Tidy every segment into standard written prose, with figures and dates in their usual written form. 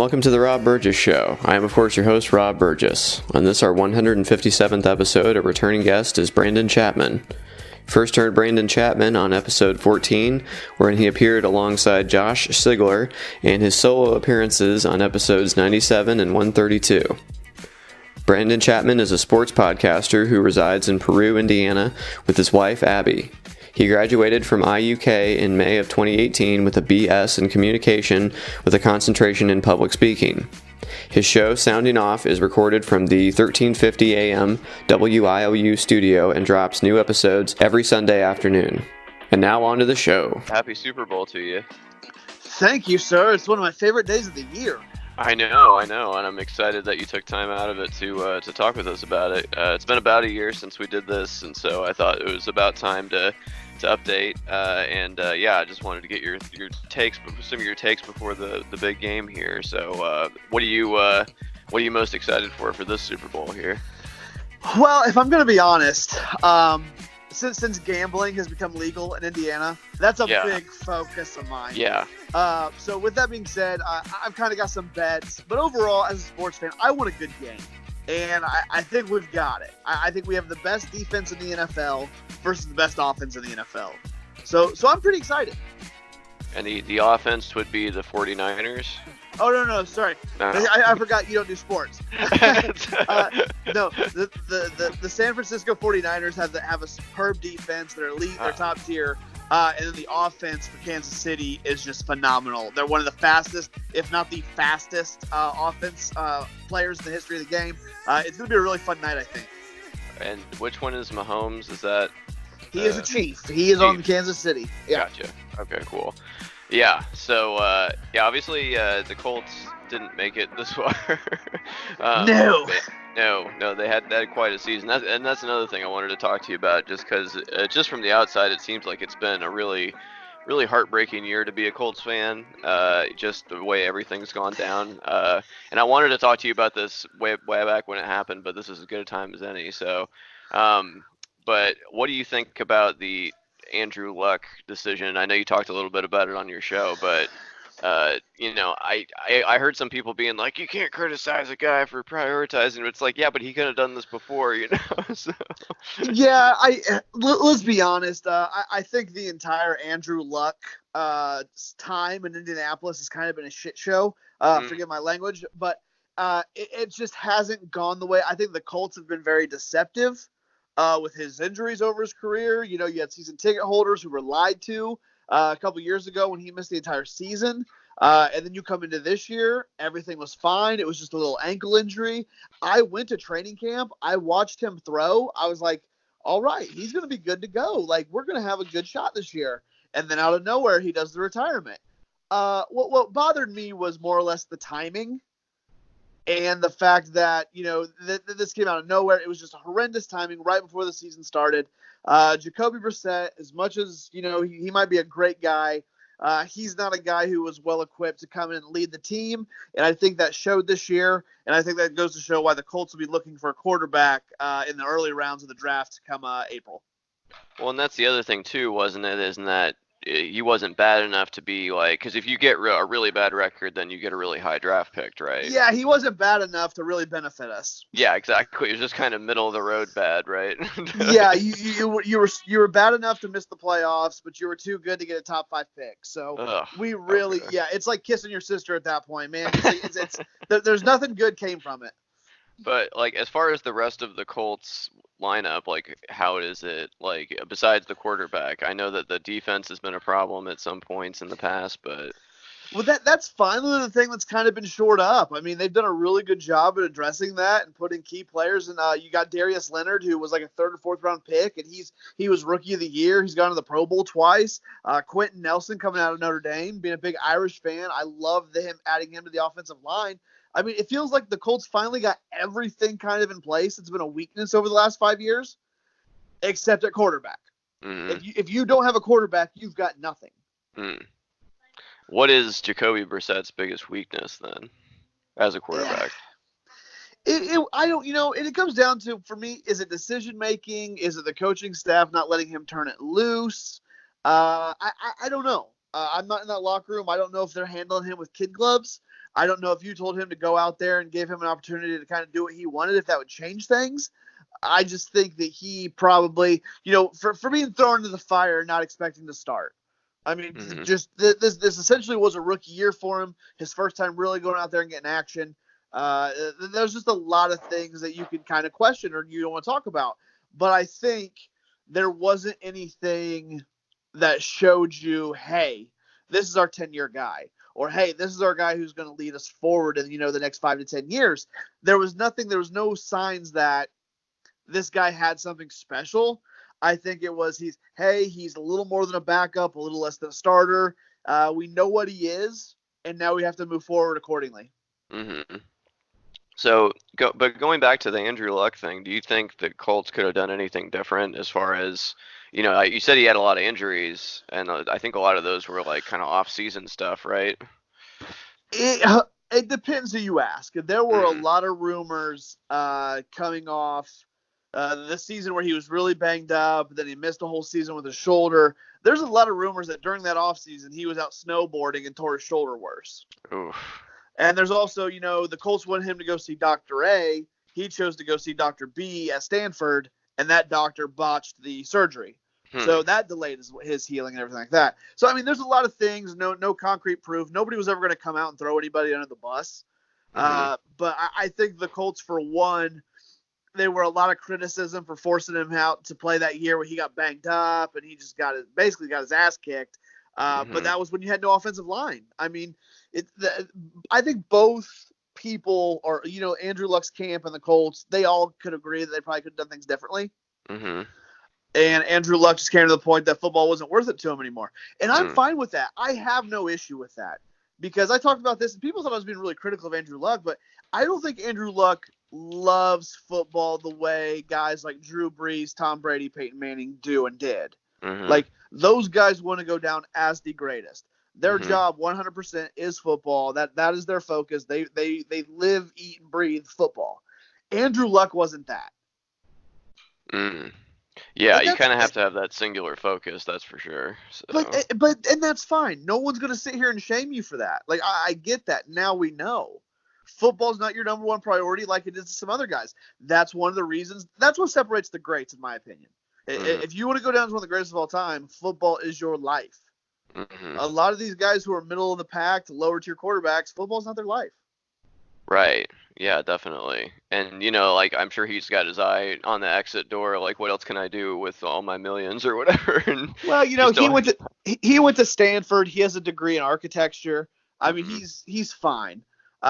welcome to the Rob Burgess Show. I am, of course, your host, Rob Burgess. On this, our 157th episode, a returning guest is Brandon Chapman. First heard Brandon Chapman on episode 14, wherein he appeared alongside Josh Sigler, and his solo appearances on episodes 97 and 132. Brandon Chapman is a sports podcaster who resides in Peru, Indiana, with his wife, Abby. He graduated from IUK in May of 2018 with a BS in communication with a concentration in public speaking. His show, Sounding Off, is recorded from the 1350 AM WIOU studio and drops new episodes every Sunday afternoon. And now on to the show. Happy Super Bowl to you. Thank you, sir. It's one of my favorite days of the year. I know, and I'm excited that you took time out of it to talk with us about it. It's been about a year since we did this, and so I thought it was about time to update. I just wanted to get your takes, some of your takes before the big game here. So, what are you most excited for this Super Bowl here? Well, if I'm going to be honest, since gambling has become legal in Indiana, that's a big focus of mine. Yeah. So with that being said, I've kind of got some bets, but overall, as a sports fan, I want a good game. And I think we've got it. I think we have the best defense in the NFL versus the best offense in the NFL. So I'm pretty excited. And the offense would be the 49ers? Oh, no, sorry. No. I forgot you don't do sports. No, the San Francisco 49ers have a superb defense. They're elite. They're top tier. And then the offense for Kansas City is just phenomenal. They're one of the fastest, if not the fastest, offense players in the history of the game. It's going to be a really fun night, I think. And which one is Mahomes? Is that? He is a Chief. He is on Kansas City. Yeah. Gotcha. Okay, cool. Yeah. So, obviously the Colts didn't make it this far. No. No, they had quite a season. That's another thing I wanted to talk to you about, just because just from the outside, it seems like it's been a really, really heartbreaking year to be a Colts fan. Just the way everything's gone down. And I wanted to talk to you about this way back when it happened, but this is as good a time as any. So, but what do you think about the Andrew Luck decision? I know you talked a little bit about it on your show, but I heard some people being like, you can't criticize a guy for prioritizing. It's like, yeah, but he could have done this before, So. Yeah, let's be honest. I think the entire Andrew Luck time in Indianapolis has kind of been a shit show. Forgive my language, but it just hasn't gone the way. I think the Colts have been very deceptive with his injuries over his career. You had season ticket holders who were lied to a couple years ago when he missed the entire season. And then you come into this year, everything was fine. It was just a little ankle injury. I went to training camp. I watched him throw. I was like, all right, he's going to be good to go. Like, we're going to have a good shot this year. And then out of nowhere, he does the retirement. What bothered me was more or less the timing and the fact that, this came out of nowhere. It was just a horrendous timing right before the season started. Jacoby Brissett, as much as, he might be a great guy, he's not a guy who was well equipped to come in and lead the team. And I think that showed this year. And I think that goes to show why the Colts will be looking for a quarterback in the early rounds of the draft come April. Well, and that's the other thing too, wasn't it? Isn't that he wasn't bad enough to be like, because if you get a really bad record, then you get a really high draft pick, right? Yeah, he wasn't bad enough to really benefit us. Yeah, exactly. It was just kind of middle of the road bad, right? Yeah, you were bad enough to miss the playoffs, but you were too good to get a top 5 pick. So it's like kissing your sister at that point, man. It's there's nothing good came from it. But like, as far as the rest of the Colts lineup, like, how is it, like, besides the quarterback? I know that the defense has been a problem at some points in the past, but well, that's finally the thing that's kind of been shored up. I mean, they've done a really good job at addressing that and putting key players in. You got Darius Leonard, who was like a 3rd or 4th round pick, and he was Rookie of the Year. He's gone to the Pro Bowl twice. Quentin Nelson coming out of Notre Dame, being a big Irish fan. I love him adding him to the offensive line. I mean, it feels like the Colts finally got everything kind of in place. It's been a weakness over the last 5 years, except at quarterback. Mm-hmm. If you don't have a quarterback, you've got nothing. What is Jacoby Brissett's biggest weakness then, as a quarterback? It comes down to, for me, is it decision making? Is it the coaching staff not letting him turn it loose? I don't know. I'm not in that locker room. I don't know if they're handling him with kid gloves. I don't know if you told him to go out there and give him an opportunity to kind of do what he wanted, if that would change things. I just think that he probably, for being thrown into the fire, not expecting to start. I mean, just this essentially was a rookie year for him. His first time really going out there and getting action. There's just a lot of things that you can kind of question or you don't want to talk about. But I think there wasn't anything that showed you, hey, this is our 10-year guy. Or, hey, this is our guy who's going to lead us forward in, the next 5 to 10 years. There was no signs that this guy had something special. I think it was he's a little more than a backup, a little less than a starter. We know what he is, and now we have to move forward accordingly. Mm-hmm. So, going back to the Andrew Luck thing, do you think the Colts could have done anything different as far as, you said he had a lot of injuries, and I think a lot of those were like kind of off-season stuff, right? It depends who you ask. There were a lot of rumors coming off the season where he was really banged up, then he missed a whole season with his shoulder. There's a lot of rumors that during that offseason he was out snowboarding and tore his shoulder worse. Oof. And there's also, the Colts wanted him to go see Dr. A. He chose to go see Dr. B at Stanford, and that doctor botched the surgery. So that delayed his healing and everything like that. So, I mean, there's a lot of things, no concrete proof. Nobody was ever going to come out and throw anybody under the bus. But I think the Colts, for one, there were a lot of criticism for forcing him out to play that year where he got banged up and he just basically got his ass kicked. But that was when you had no offensive line. I mean, I think both people, or Andrew Luck's camp and the Colts, they all could agree that they probably could have done things differently. And Andrew Luck just came to the point that football wasn't worth it to him anymore. And I'm fine with that. I have no issue with that, because I talked about this and people thought I was being really critical of Andrew Luck, but I don't think Andrew Luck loves football the way guys like Drew Brees, Tom Brady, Peyton Manning do and did. Like, those guys want to go down as the greatest. Their job 100% is football. That is their focus. They live, eat, and breathe football. Andrew Luck wasn't that. Yeah, you kind of have to have that singular focus, that's for sure. So. But that's fine. No one's going to sit here and shame you for that. Like, I get that. Now we know. Football's not your number one priority like it is to some other guys. That's one of the reasons. That's what separates the greats, in my opinion. If you want to go down as one of the greatest of all time, football is your life. A lot of these guys who are middle of the pack to lower tier quarterbacks, football's not their life. Right. Yeah, definitely. And, like, I'm sure he's got his eye on the exit door, like, what else can I do with all my millions or whatever? And well, he went to Stanford. He has a degree in architecture. I mean, he's fine.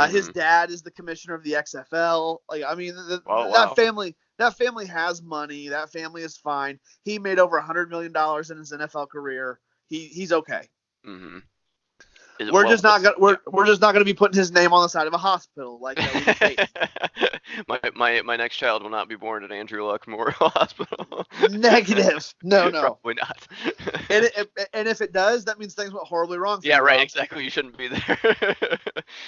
His dad is the commissioner of the XFL. Like, I mean, that family has money. That family is fine. He made over $100 million in his NFL career. He's okay. We're just not gonna be putting his name on the side of a hospital like my next child will not be born at Andrew Luck Memorial Hospital. Negative. No. Probably not. and if it does, that means things went horribly wrong. Yeah, right. Exactly. You shouldn't be there.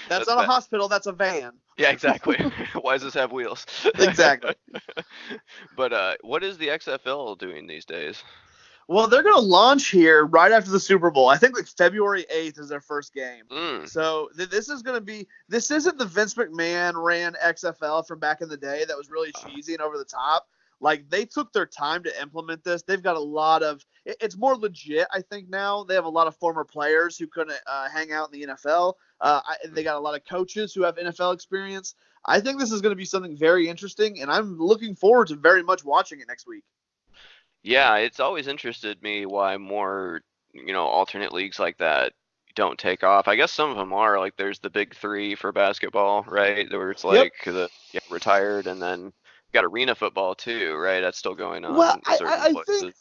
That's not a hospital. That's a van. Yeah, exactly. Why does this have wheels? Exactly. But what is the XFL doing these days? Well, they're going to launch here right after the Super Bowl. I think like February 8th is their first game. So this is going to be – this isn't the Vince McMahon ran XFL from back in the day that was really cheesy and over the top. Like, they took their time to implement this. They've got a lot of – it's more legit, I think, now. They have a lot of former players who couldn't hang out in the NFL. They got a lot of coaches who have NFL experience. I think this is going to be something very interesting, and I'm looking forward to very much watching it next week. Yeah, it's always interested me why more, alternate leagues like that don't take off. I guess some of them are, like, there's the big three for basketball, right? Where it's like retired, and then got arena football too, right? That's still going on. Well, I think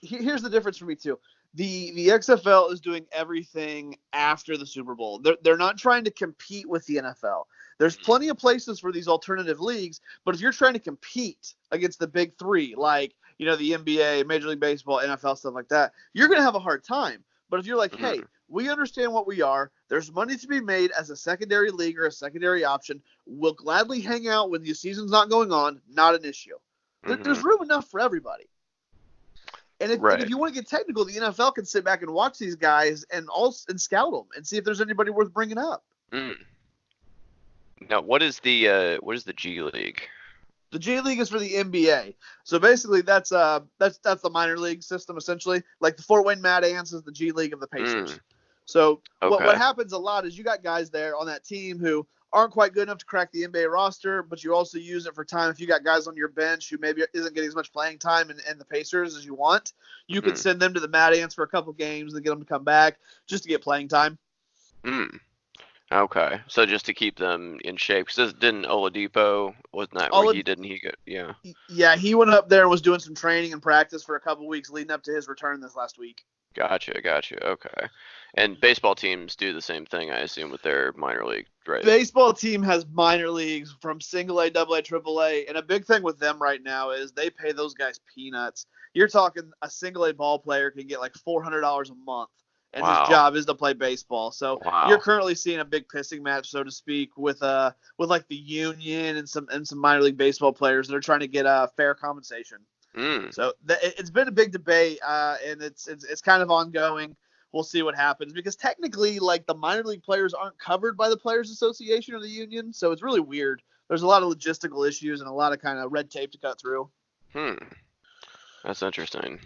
here's the difference for me too. The XFL is doing everything after the Super Bowl. They're not trying to compete with the NFL. There's plenty of places for these alternative leagues, but if you're trying to compete against the big three, like the NBA, Major League Baseball, NFL, stuff like that, you're going to have a hard time. But if you're like, hey, we understand what we are, there's money to be made as a secondary league or a secondary option, we'll gladly hang out when the season's not going on, not an issue. There's room enough for everybody. And if you want to get technical, the NFL can sit back and watch these guys and scout them and see if there's anybody worth bringing up. Mm. Now, what is the G League? The G League is for the NBA. So basically, that's the minor league system essentially. Like the Fort Wayne Mad Ants is the G League of the Pacers. Mm. So what Okay. happens a lot is you got guys there on that team who aren't quite good enough to crack the NBA roster, but you also use it for time. If you got guys on your bench who maybe isn't getting as much playing time in the Pacers as you want, you can Mm. send them to the Mad Ants for a couple games and get them to come back just to get playing time. Mm. Okay. So just to keep them in shape, because didn't Oladipo, wasn't that where All he didn't he go? Yeah. Yeah, he went up there and was doing some training and practice for a couple weeks leading up to his return this last week. Gotcha. Okay. And baseball teams do the same thing, I assume, with their minor league, right? Baseball team has minor leagues from single A, double A, triple A, and a big thing with them right now is they pay those guys peanuts. You're talking a single A ball player can get like $400 a month, and his Wow. job is to play baseball. So you're Wow. currently seeing a big pissing match, so to speak, with like the union and some minor league baseball players that are trying to get fair compensation. Mm. So it's been a big debate, and it's kind of ongoing. We'll see what happens because technically, like the minor league players aren't covered by the Players Association or the union, so it's really weird. There's a lot of logistical issues and a lot of kind of red tape to cut through. Hmm. That's interesting.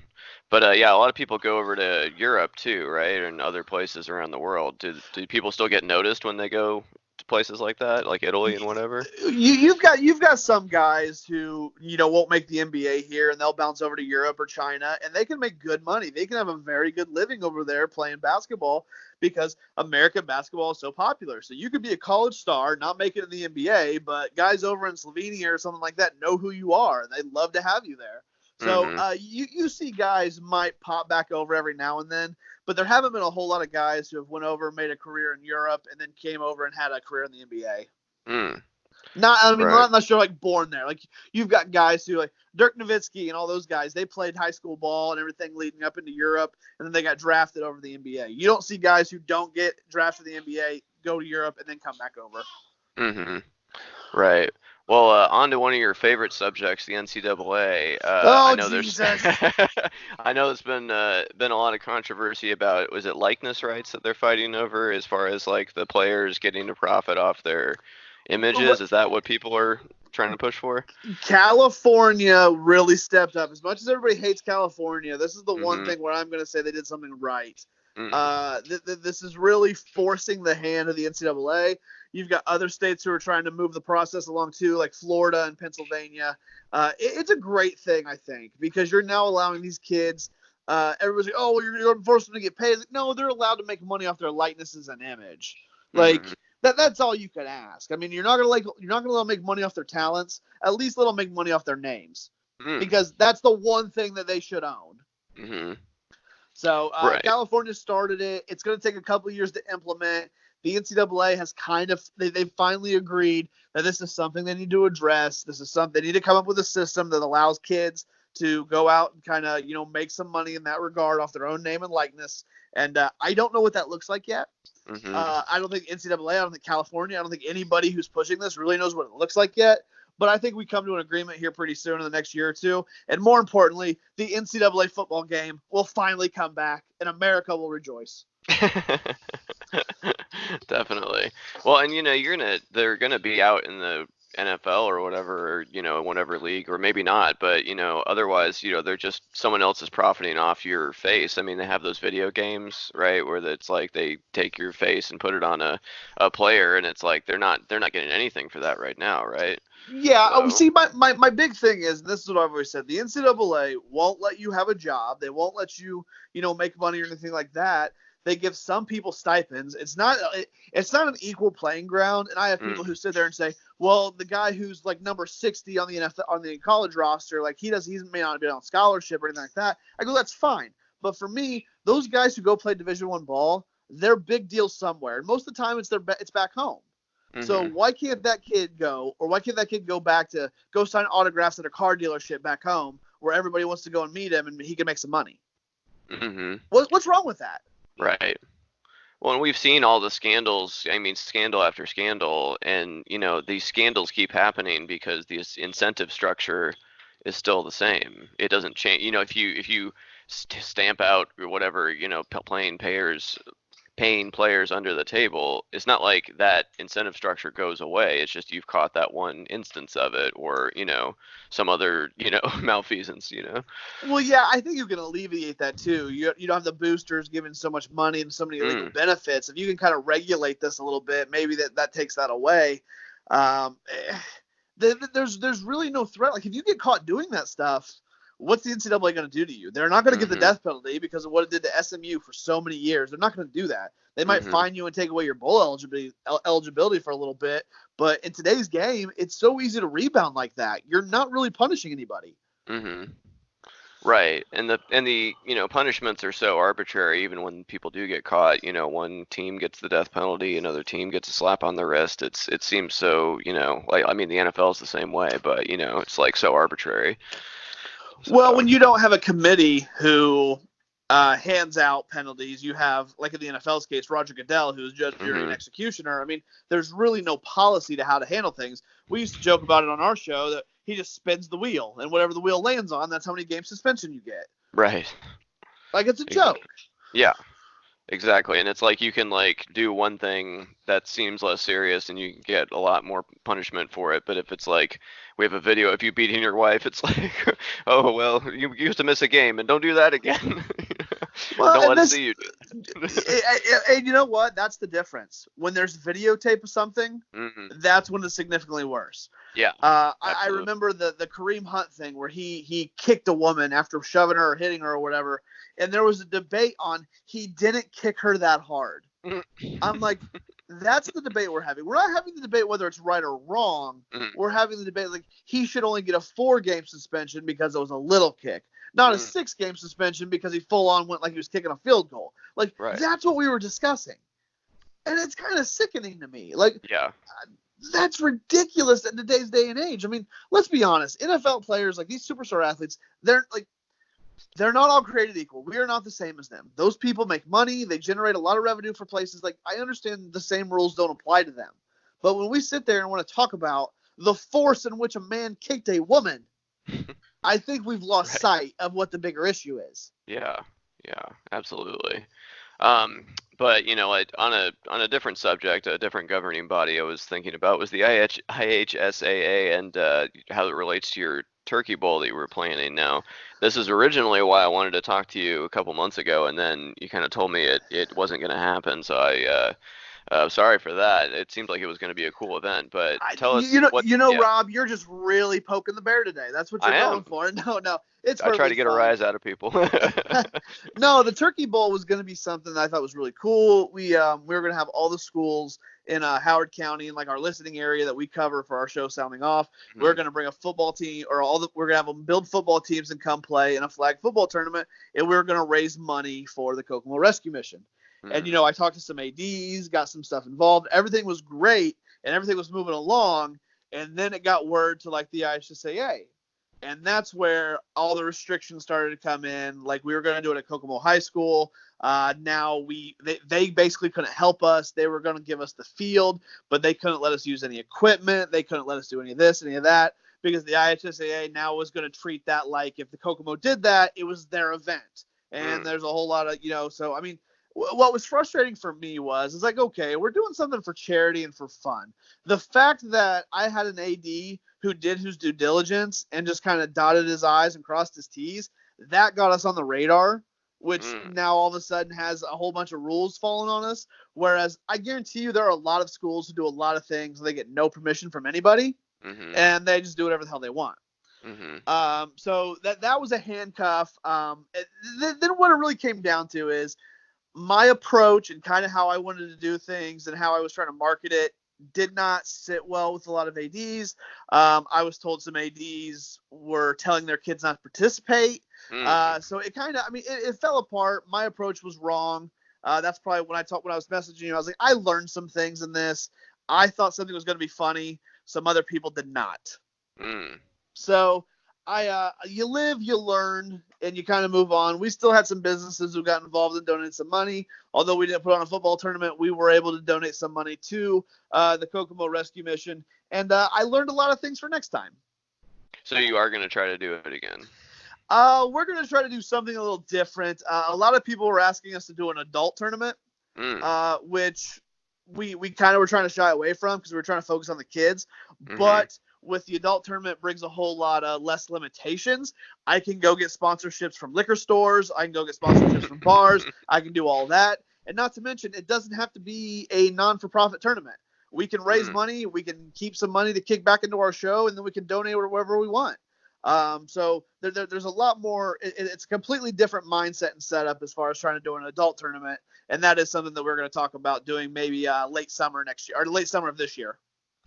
But yeah, a lot of people go over to Europe too, right? And other places around the world. Do people still get noticed when they go to places like that, like Italy and whatever? You've got some guys who won't make the NBA here and they'll bounce over to Europe or China and they can make good money. They can have a very good living over there playing basketball because American basketball is so popular. So you could be a college star, not make it in the NBA, but guys over in Slovenia or something like that know who you are and they'd love to have you there. So Mm-hmm. you see guys might pop back over every now and then, but there haven't been a whole lot of guys who have went over and made a career in Europe and then came over and had a career in the NBA. Mm. I mean, Right. not unless you're like born there. Like you've got guys who like Dirk Nowitzki and all those guys. They played high school ball and everything leading up into Europe, and then they got drafted over to the NBA. You don't see guys who don't get drafted to the NBA go to Europe and then come back over. Mm-hmm. Right. Well, on to one of your favorite subjects, the NCAA. I Oh know there's, Jesus! I know there's been a lot of controversy about, was it likeness rights that they're fighting over, as far as like the players getting to profit off their images? Is that what people are trying to push for? California really stepped up. As much as everybody hates California, this is the one Mm-hmm. thing where I'm going to say they did something right. Mm. This is really forcing the hand of the NCAA. You've got other states who are trying to move the process along too, like Florida and Pennsylvania. It's a great thing, I think, because you're now allowing these kids. Everybody's like, "Oh, well, you're forcing them to get paid." No, they're allowed to make money off their likenesses and image. Like Mm-hmm. that's all you can ask. I mean, you're not gonna let them make money off their talents. At least let them make money off their names, Mm. because that's the one thing that they should own. Mm-hmm. So Right. California started it. It's going to take a couple years to implement. The NCAA has they finally agreed that this is something they need to address. This is something they need to come up with a system that allows kids to go out and kind of make some money in that regard off their own name and likeness. And I don't know what that looks like yet. Mm-hmm. I don't think NCAA, I don't think California, I don't think anybody who's pushing this really knows what it looks like yet. But I think we come to an agreement here pretty soon in the next year or two. And more importantly, the NCAA football game will finally come back and America will rejoice. Definitely. Well, and they're gonna be out in the NFL or whatever, or, whatever league, or maybe not, but otherwise, they're just someone else is profiting off your face. I mean, they have those video games, right, where it's like they take your face and put it on a player, and it's like they're not getting anything for that right now, right? Yeah, So, see, my big thing is, and this is what I've always said, the NCAA won't let you have a job. They won't let you, make money or anything like that. They give some people stipends. It's not an equal playing ground. And I have people mm, who sit there and say, well, the guy who's like number 60 on the NFL, on the college roster, like he may not be on scholarship or anything like that. I go, that's fine. But for me, those guys who go play Division One ball, they're big deals somewhere. And most of the time, it's back home. So mm-hmm, why can't that kid go, or why can't that kid go back to go sign autographs at a car dealership back home where everybody wants to go and meet him and he can make some money? mm-hmm, What's wrong with that? right. Well, and we've seen all the scandals, I mean, scandal after scandal, and these scandals keep happening because the incentive structure is still the same. It doesn't change. If you stamp out or whatever, playing paying players under the table, it's not like that incentive structure goes away. It's just you've caught that one instance of it, or some other malfeasance. Well, yeah, I think you can alleviate that too. You don't have the boosters giving so much money and so many illegal benefits. If you can kind of regulate this a little bit, maybe that takes that away. There's really no threat. Like if you get caught doing that stuff, what's the NCAA going to do to you? They're not going to get the death penalty because of what it did to SMU for so many years. They're not going to do that. They might fine you and take away your bowl eligibility for a little bit. But in today's game, it's so easy to rebound like that. You're not really punishing anybody. Right, and the punishments are so arbitrary. Even when people do get caught, one team gets the death penalty, another team gets a slap on the wrist. It seems so like, I mean, the NFL is the same way, but it's like so arbitrary. So, well, when you don't have a committee who hands out penalties, you have, like in the NFL's case, Roger Goodell, who's judge, jury, and executioner. I mean, there's really no policy to how to handle things. We used to joke about it on our show that he just spins the wheel, and whatever the wheel lands on, that's how many game suspension you get. Right. Like it's a joke. Yeah. Exactly, and it's like you can like do one thing that seems less serious and you get a lot more punishment for it. But if it's like we have a video of you beating your wife, it's like, oh well, you used to miss a game and don't do that again. Well, don't let us see you do it. And you know what? That's the difference. When there's videotape of something, that's when it's significantly worse. Yeah. I remember the Kareem Hunt thing where he kicked a woman after shoving her or hitting her or whatever. And there was a debate on he didn't kick her that hard. I'm like, that's the debate we're having. We're not having the debate whether it's right or wrong. We're having the debate like he should only get a 4-game suspension because it was a little kick, not a 6-game suspension because he full on went like he was kicking a field goal. Like that's what we were discussing, and it's kind of sickening to me. Like, that's ridiculous in today's day and age. I mean, let's be honest. NFL players, like these superstar athletes, they're not all created equal. We are not the same as them. Those people make money. They generate a lot of revenue for places. Like, I understand the same rules don't apply to them. But when we sit there and want to talk about the force in which a man kicked a woman, I think we've lost sight of what the bigger issue is. Yeah, absolutely. But like on a different subject, a different governing body I was thinking about was the IHSAA and how it relates to your Turkey Bowl that you were planning. Now, this is originally why I wanted to talk to you a couple months ago, and then you kind of told me it wasn't going to happen. So sorry for that. It seemed like it was going to be a cool event, but tell us. Rob, you're just really poking the bear today. That's what you're going for. No, it's. I try to get a rise out of people. No, the Turkey Bowl was going to be something that I thought was really cool. We were going to have all the schools in Howard County in like our listening area that we cover for our show Sounding Off. We're going to bring a football team, or we're going to have them build football teams and come play in a flag football tournament, and we're going to raise money for the Kokomo Rescue Mission. And, I talked to some ADs, got some stuff involved. Everything was great, and everything was moving along. And then it got word to, like, the IHSAA. And that's where all the restrictions started to come in. Like, we were going to do it at Kokomo High School. Now they basically couldn't help us. They were going to give us the field, but they couldn't let us use any equipment. They couldn't let us do any of this, any of that, because the IHSAA now was going to treat that like if the Kokomo did that, it was their event. And there's a whole lot of, so, I mean, what was frustrating for me was like, okay, we're doing something for charity and for fun. The fact that I had an AD who did his due diligence and just kind of dotted his I's and crossed his T's, that got us on the radar, which now all of a sudden has a whole bunch of rules falling on us. Whereas I guarantee you there are a lot of schools who do a lot of things and they get no permission from anybody, and they just do whatever the hell they want. So that was a handcuff. Then what it really came down to is my approach and kind of how I wanted to do things and how I was trying to market it did not sit well with a lot of ADs. I was told some ADs were telling their kids not to participate. So it kind of, it fell apart. My approach was wrong. That's probably when I was messaging you, I was like, I learned some things in this. I thought something was going to be funny. Some other people did not. So you live, you learn, and you kind of move on. We still had some businesses who got involved and donated some money. Although we didn't put on a football tournament, we were able to donate some money to the Kokomo Rescue Mission. And I learned a lot of things for next time. So you are going to try to do it again? We're going to try to do something a little different. A lot of people were asking us to do an adult tournament. which we kind of were trying to shy away from because we were trying to focus on the kids. But with the adult tournament, it brings a whole lot of less limitations. I can go get sponsorships from liquor stores. I can go get sponsorships from bars. I can do all that. And not to mention, it doesn't have to be a non-for-profit tournament. We can raise money. We can keep some money to kick back into our show, and then we can donate wherever we want. So there's a lot more. It's a completely different mindset and setup as far as trying to do an adult tournament. And that is something that we're going to talk about doing maybe late summer next year or late summer of this year.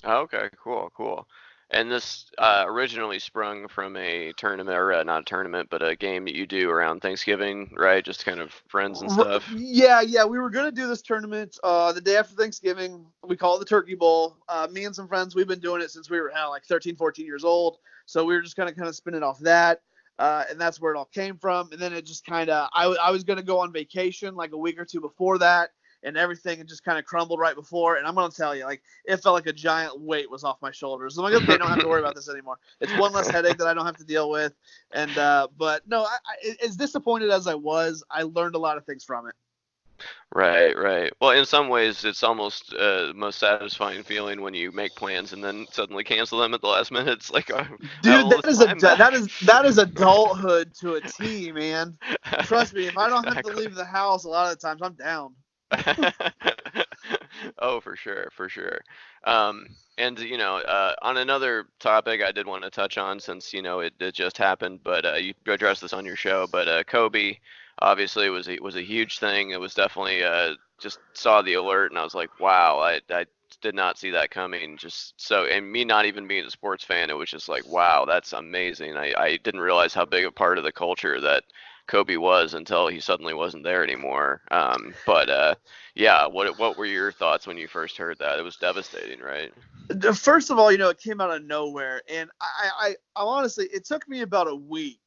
Okay, cool. And this originally sprung from a tournament, or not a tournament, but a game that you do around Thanksgiving, right? Just kind of friends and stuff. Yeah. We were going to do this tournament the day after Thanksgiving. We call it the Turkey Bowl. Me and some friends, we've been doing it since we were like 13, 14 years old. So we were just kind of spinning off that. And that's where it all came from. And then it just kind of, I was going to go on vacation like a week or two before that, and everything had just kind of crumbled right before. And I'm going to tell you, like, it felt like a giant weight was off my shoulders. I'm like, okay, I don't have to worry about this anymore. It's one less headache that I don't have to deal with. And, but no, as disappointed as I was, I learned a lot of things from it. Right. Well, in some ways, it's almost the most satisfying feeling when you make plans and then suddenly cancel them at the last minute. It's like, oh, dude, that is adulthood to a T, man. Trust me, if I don't have to leave the house, a lot of the times I'm down. Oh, for sure. And on another topic I did want to touch on, since it just happened, but you addressed this on your show, but Kobe obviously was a huge thing. It was definitely just saw the alert and I was like, wow, I did not see that coming. Just so, and me not even being a sports fan, it was just like, wow, that's amazing. I didn't realize how big a part of the culture that Kobe was until he suddenly wasn't there anymore. Yeah, what were your thoughts when you first heard that? It was devastating, right? First of all, it came out of nowhere, and I honestly, it took me about a week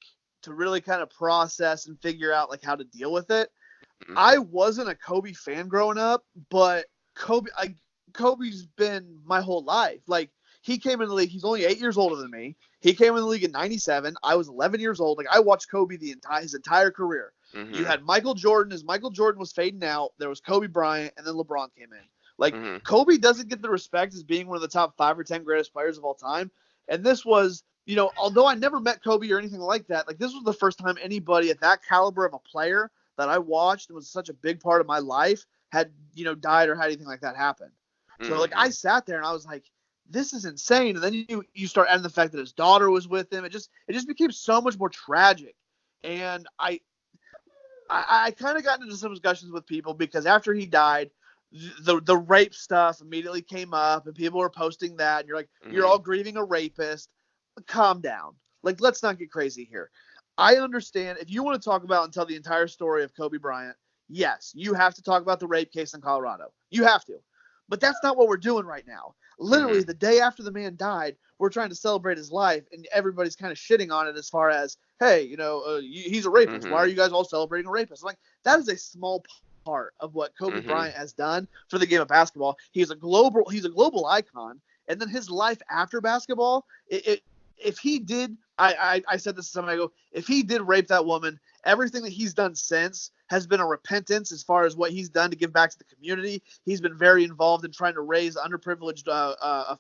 to really kind of process and figure out like how to deal with it. I wasn't a Kobe fan growing up, but Kobe's been my whole life. Like, he came in the league. He's only 8 years older than me. He came in the league in '97. I was 11 years old. Like, I watched Kobe his entire career. You had Michael Jordan. As Michael Jordan was fading out, there was Kobe Bryant, and then LeBron came in. Like, Kobe doesn't get the respect as being one of the top 5 or 10 greatest players of all time. And this was, although I never met Kobe or anything like that, like, this was the first time anybody at that caliber of a player that I watched and was such a big part of my life had, died or had anything like that happen. So, like, I sat there and I was like, this is insane. And then you start adding the fact that his daughter was with him. It just became so much more tragic. And I kind of got into some discussions with people because after he died, the rape stuff immediately came up and people were posting that. And you're like, you're all grieving a rapist. Calm down. Like, let's not get crazy here. I understand if you want to talk about and tell the entire story of Kobe Bryant, yes, you have to talk about the rape case in Colorado. You have to. But that's not what we're doing right now. Literally, the day after the man died, we're trying to celebrate his life, and everybody's kind of shitting on it as far as, hey, he's a rapist. Why are you guys all celebrating a rapist? I'm like, that is a small part of what Kobe Bryant has done for the game of basketball. He's a global icon, and then his life after basketball, if he did, I said this to somebody, I go, if he did rape that woman, everything that he's done since has been a repentance as far as what he's done to give back to the community. He's been very involved in trying to raise underprivileged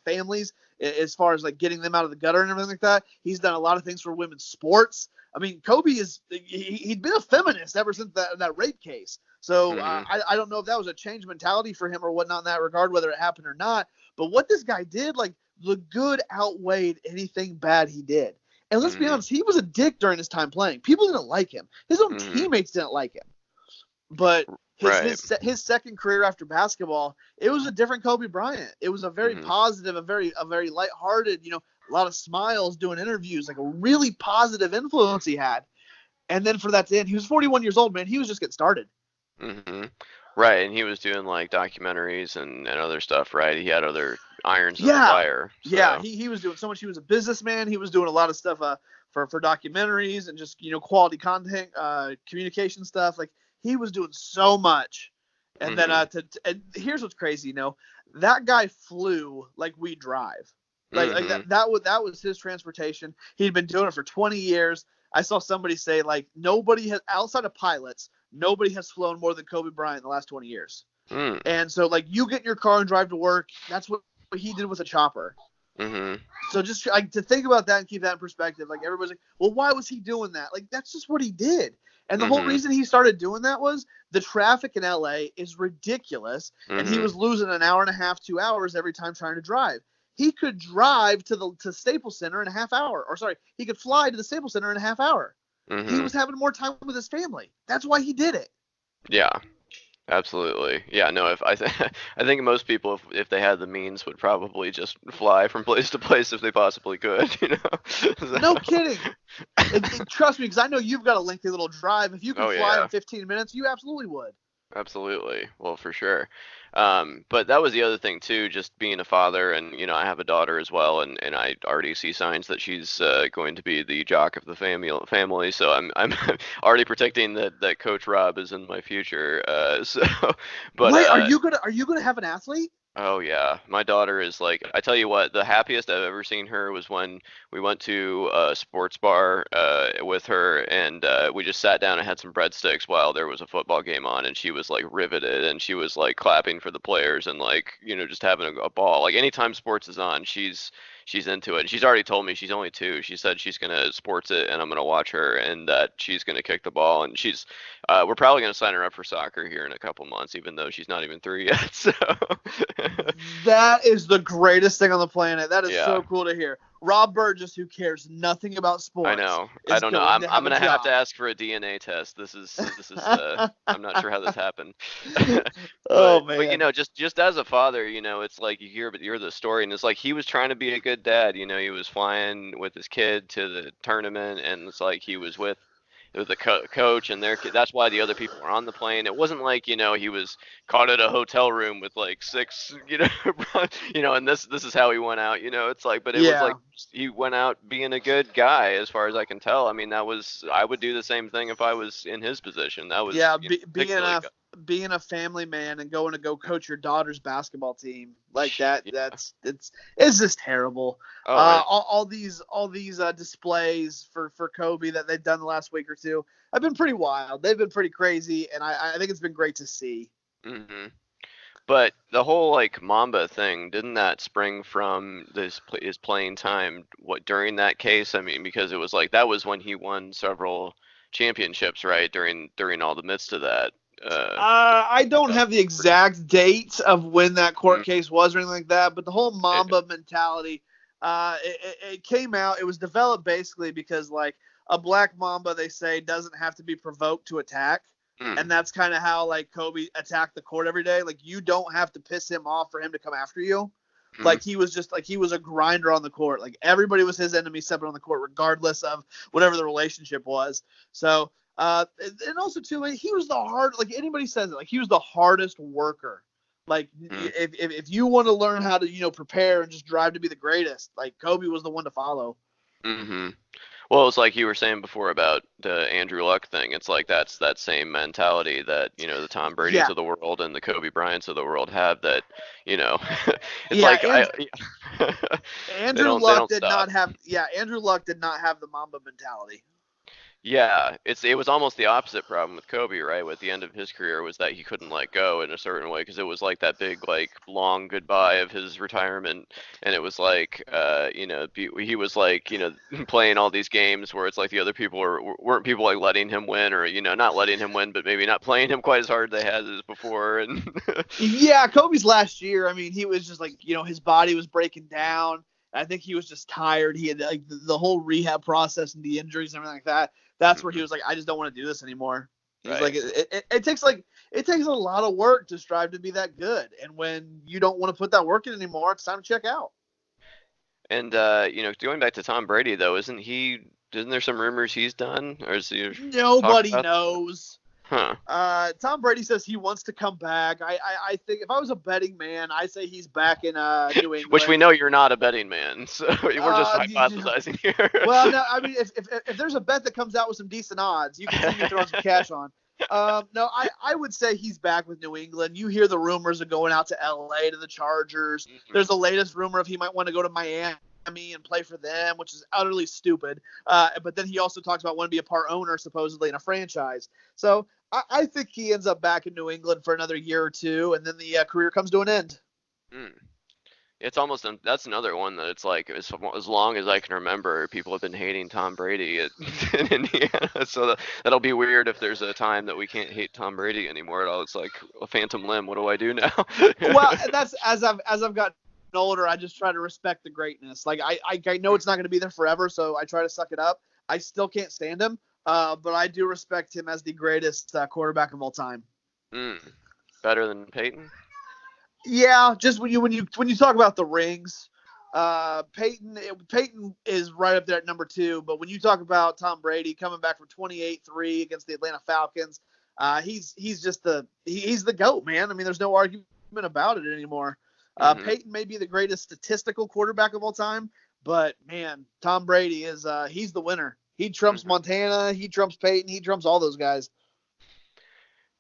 families as far as like getting them out of the gutter and everything like that. He's done a lot of things for women's sports. I mean, Kobe he'd been a feminist ever since that rape case. So I don't know if that was a change mentality for him or whatnot in that regard, whether it happened or not. But what this guy did, like, the good outweighed anything bad he did. And let's be honest, he was a dick during his time playing. People didn't like him. His own teammates didn't like him. But his second career after basketball, it was a different Kobe Bryant. It was a very positive, a very lighthearted, a lot of smiles, doing interviews, like a really positive influence he had. And then for that to end, he was 41 years old, man. He was just getting started. Right, and he was doing like documentaries and other stuff, right? He had other irons in the fire. So. Yeah, he was doing so much. He was a businessman. He was doing a lot of stuff for documentaries and just quality content, communication stuff. Like, he was doing so much. And then and here's what's crazy, that guy flew like we drive. Like that was his transportation. He'd been doing it for 20 years. I saw somebody say, like, nobody has, outside of pilots, nobody has flown more than Kobe Bryant in the last 20 years. Mm. And so, like, you get in your car and drive to work. That's what he did with a chopper. Mm-hmm. So just like to think about that and keep that in perspective. Like, everybody's like, well, why was he doing that? Like, that's just what he did. And the whole reason he started doing that was the traffic in LA is ridiculous. And he was losing an hour and a half, 2 hours every time trying to drive. He could drive to Staples Center in a half hour. Or sorry, he could fly to the Staples Center in a half hour. He was having more time with his family. That's why he did it. Yeah. Absolutely. Yeah, no, I think most people, if they had the means, would probably just fly from place to place if they possibly could, you know? So. No kidding. Trust me, because I know you've got a lengthy little drive. If you could fly in 15 minutes, you absolutely would. Absolutely. Well, for sure. But that was the other thing too, just being a father, and you know, I have a daughter as well, and I already see signs that she's going to be the jock of the family. So I'm already predicting that Coach Rob is in my future. But wait, are you gonna have an athlete? Oh yeah, my daughter is like, I tell you what, the happiest I've ever seen her was when we went to a sports bar with her, and we just sat down and had some breadsticks while there was a football game on, and she was like riveted, and she was like clapping for the players and like, you know, just having a ball. Like anytime sports is on, she's into it. And she's already told me, she's only 2. She said she's gonna sports it, and I'm gonna watch her, and that she's gonna kick the ball, and we're probably gonna sign her up for soccer here in a couple months, even though she's not even 3 yet. So. That is the greatest thing on the planet. That is so cool to hear. Rob Burgess, who cares nothing about sports. I know. I don't know. I'm gonna have to ask for a DNA test. This is. I'm not sure how this happened. But you know, just as a father, you know, it's like you hear the story, and it's like he was trying to be a good dad. You know, he was flying with his kid to the tournament, and it's like he was with the coach and their kid. That's why the other people were on the plane. It wasn't like, you know, he was caught at a hotel room with like 6, you know, and this is how he went out, you know. It's like, but it was like he went out being a good guy, as far as I can tell. I mean, I would do the same thing if I was in his position. That was being a family man and going to go coach your daughter's basketball team like that. It's just terrible. All these displays for Kobe that they've done the last week or two have been pretty wild. They've been pretty crazy, and I think it's been great to see. Mm-hmm. But the whole like Mamba thing, didn't that spring from his playing time? What during that case? I mean, because it was like that was when he won several championships, right? During all the midst of that. I don't have the exact date of when that court case was or anything like that, but the whole Mamba mentality, it came out. It was developed basically because like a black Mamba, they say, doesn't have to be provoked to attack. And that's kind of how like Kobe attacked the court every day. Like you don't have to piss him off for him to come after you. Like he was just like, he was a grinder on the court. Like everybody was his enemy stepping on the court, regardless of whatever the relationship was. So, and also too, like, he was like anybody says it, like he was the hardest worker. Like if you want to learn how to, you know, prepare and just drive to be the greatest, like Kobe was the one to follow. Mm-hmm. Well, it's like you were saying before about the Andrew Luck thing. It's like that's that same mentality that, you know, the Tom Brady's of the world and the Kobe Bryants of the world have, that, you know, it's Andrew Luck did not have the Mamba mentality. Yeah, it was almost the opposite problem with Kobe, right? With the end of his career was that he couldn't let go in a certain way, because it was like that big, like, long goodbye of his retirement, and it was like, you know, he was like, you know, playing all these games where it's like the other people weren't people like letting him win, or, you know, not letting him win, but maybe not playing him quite as hard as they had as before, and yeah, Kobe's last year, I mean, he was just like, you know, his body was breaking down. I think he was just tired. He had like the whole rehab process and the injuries and everything like that. That's where he was like, I just don't want to do this anymore. He's like, it takes a lot of work to strive to be that good. And when you don't want to put that work in anymore, it's time to check out. And, you know, going back to Tom Brady though, isn't there some rumors he's done? Or is he Nobody knows. Huh. Tom Brady says he wants to come back. I think if I was a betting man, I say he's back in New England. Which we know you're not a betting man, so we're just hypothesizing here. Well, no, I mean, if there's a bet that comes out with some decent odds, you can see me throwing some cash on. No, I would say he's back with New England. You hear the rumors of going out to LA to the Chargers. There's the latest rumor of he might want to go to Miami Miami and play for them, which is utterly stupid. But then he also talks about wanting to be a part owner, supposedly, in a franchise. So I think he ends up back in New England for another year or two, and then the career comes to an end. It's almost that's another one that it's like as long as I can remember, people have been hating Tom Brady in Indiana. So that'll be weird if there's a time that we can't hate Tom Brady anymore at all. It's like a phantom limb. What do I do now? Well, that's as I've gotten older, I just try to respect the greatness. Like I know it's not going to be there forever, so I try to suck it up. I still can't stand him, but I do respect him as the greatest quarterback of all time. Better than Peyton? Yeah, just when you talk about the rings, Peyton is right up there at number 2. But when you talk about Tom Brady coming back from 28-3 against the Atlanta Falcons, he's the GOAT, man. I mean, there's no argument about it anymore. Peyton may be the greatest statistical quarterback of all time, but man, Tom Brady is he's the winner. He trumps Montana, he trumps Peyton, he trumps all those guys.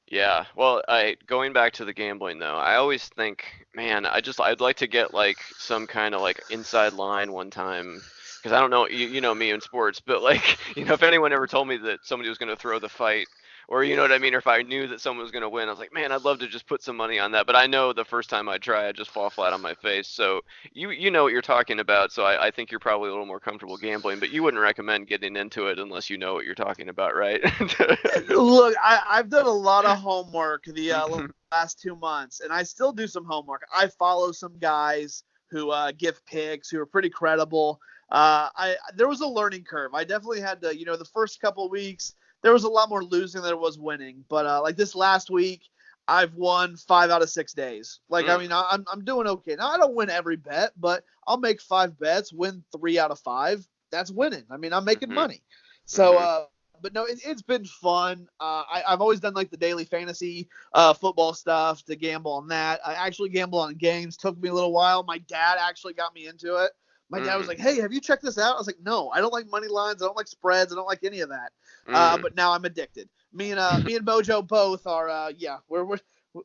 Yeah, well, going back to the gambling though, I always think, man, I'd like to get like some kind of like inside line one time, because I don't know, you know me in sports, but like, if anyone ever told me that somebody was going to throw the fight, or you know what I mean, or if I knew that someone was going to win, I was like, man, I'd love to just put some money on that. But I know the first time I try, I just fall flat on my face. So you know what you're talking about. So I think you're probably a little more comfortable gambling, but you wouldn't recommend getting into it unless you know what you're talking about, right? Look, I've done a lot of homework the last 2 months, and I still do some homework. I follow some guys who give picks who are pretty credible. There was a learning curve. I definitely had to, the first couple of weeks, there was a lot more losing than there was winning. But like this last week, I've won 5 out of 6 days. Like, I mean, I'm doing okay. Now, I don't win every bet, but I'll make 5 bets, win 3 out of 5. That's winning. I mean, I'm making money. So, but no, it's been fun. I've always done like the daily fantasy football stuff to gamble on that. I actually gamble on games. Took me a little while. My dad actually got me into it. My dad was like, "Hey, have you checked this out?" I was like, "No, I don't like money lines. I don't like spreads. I don't like any of that." But now I'm addicted. Me and Mojo both are.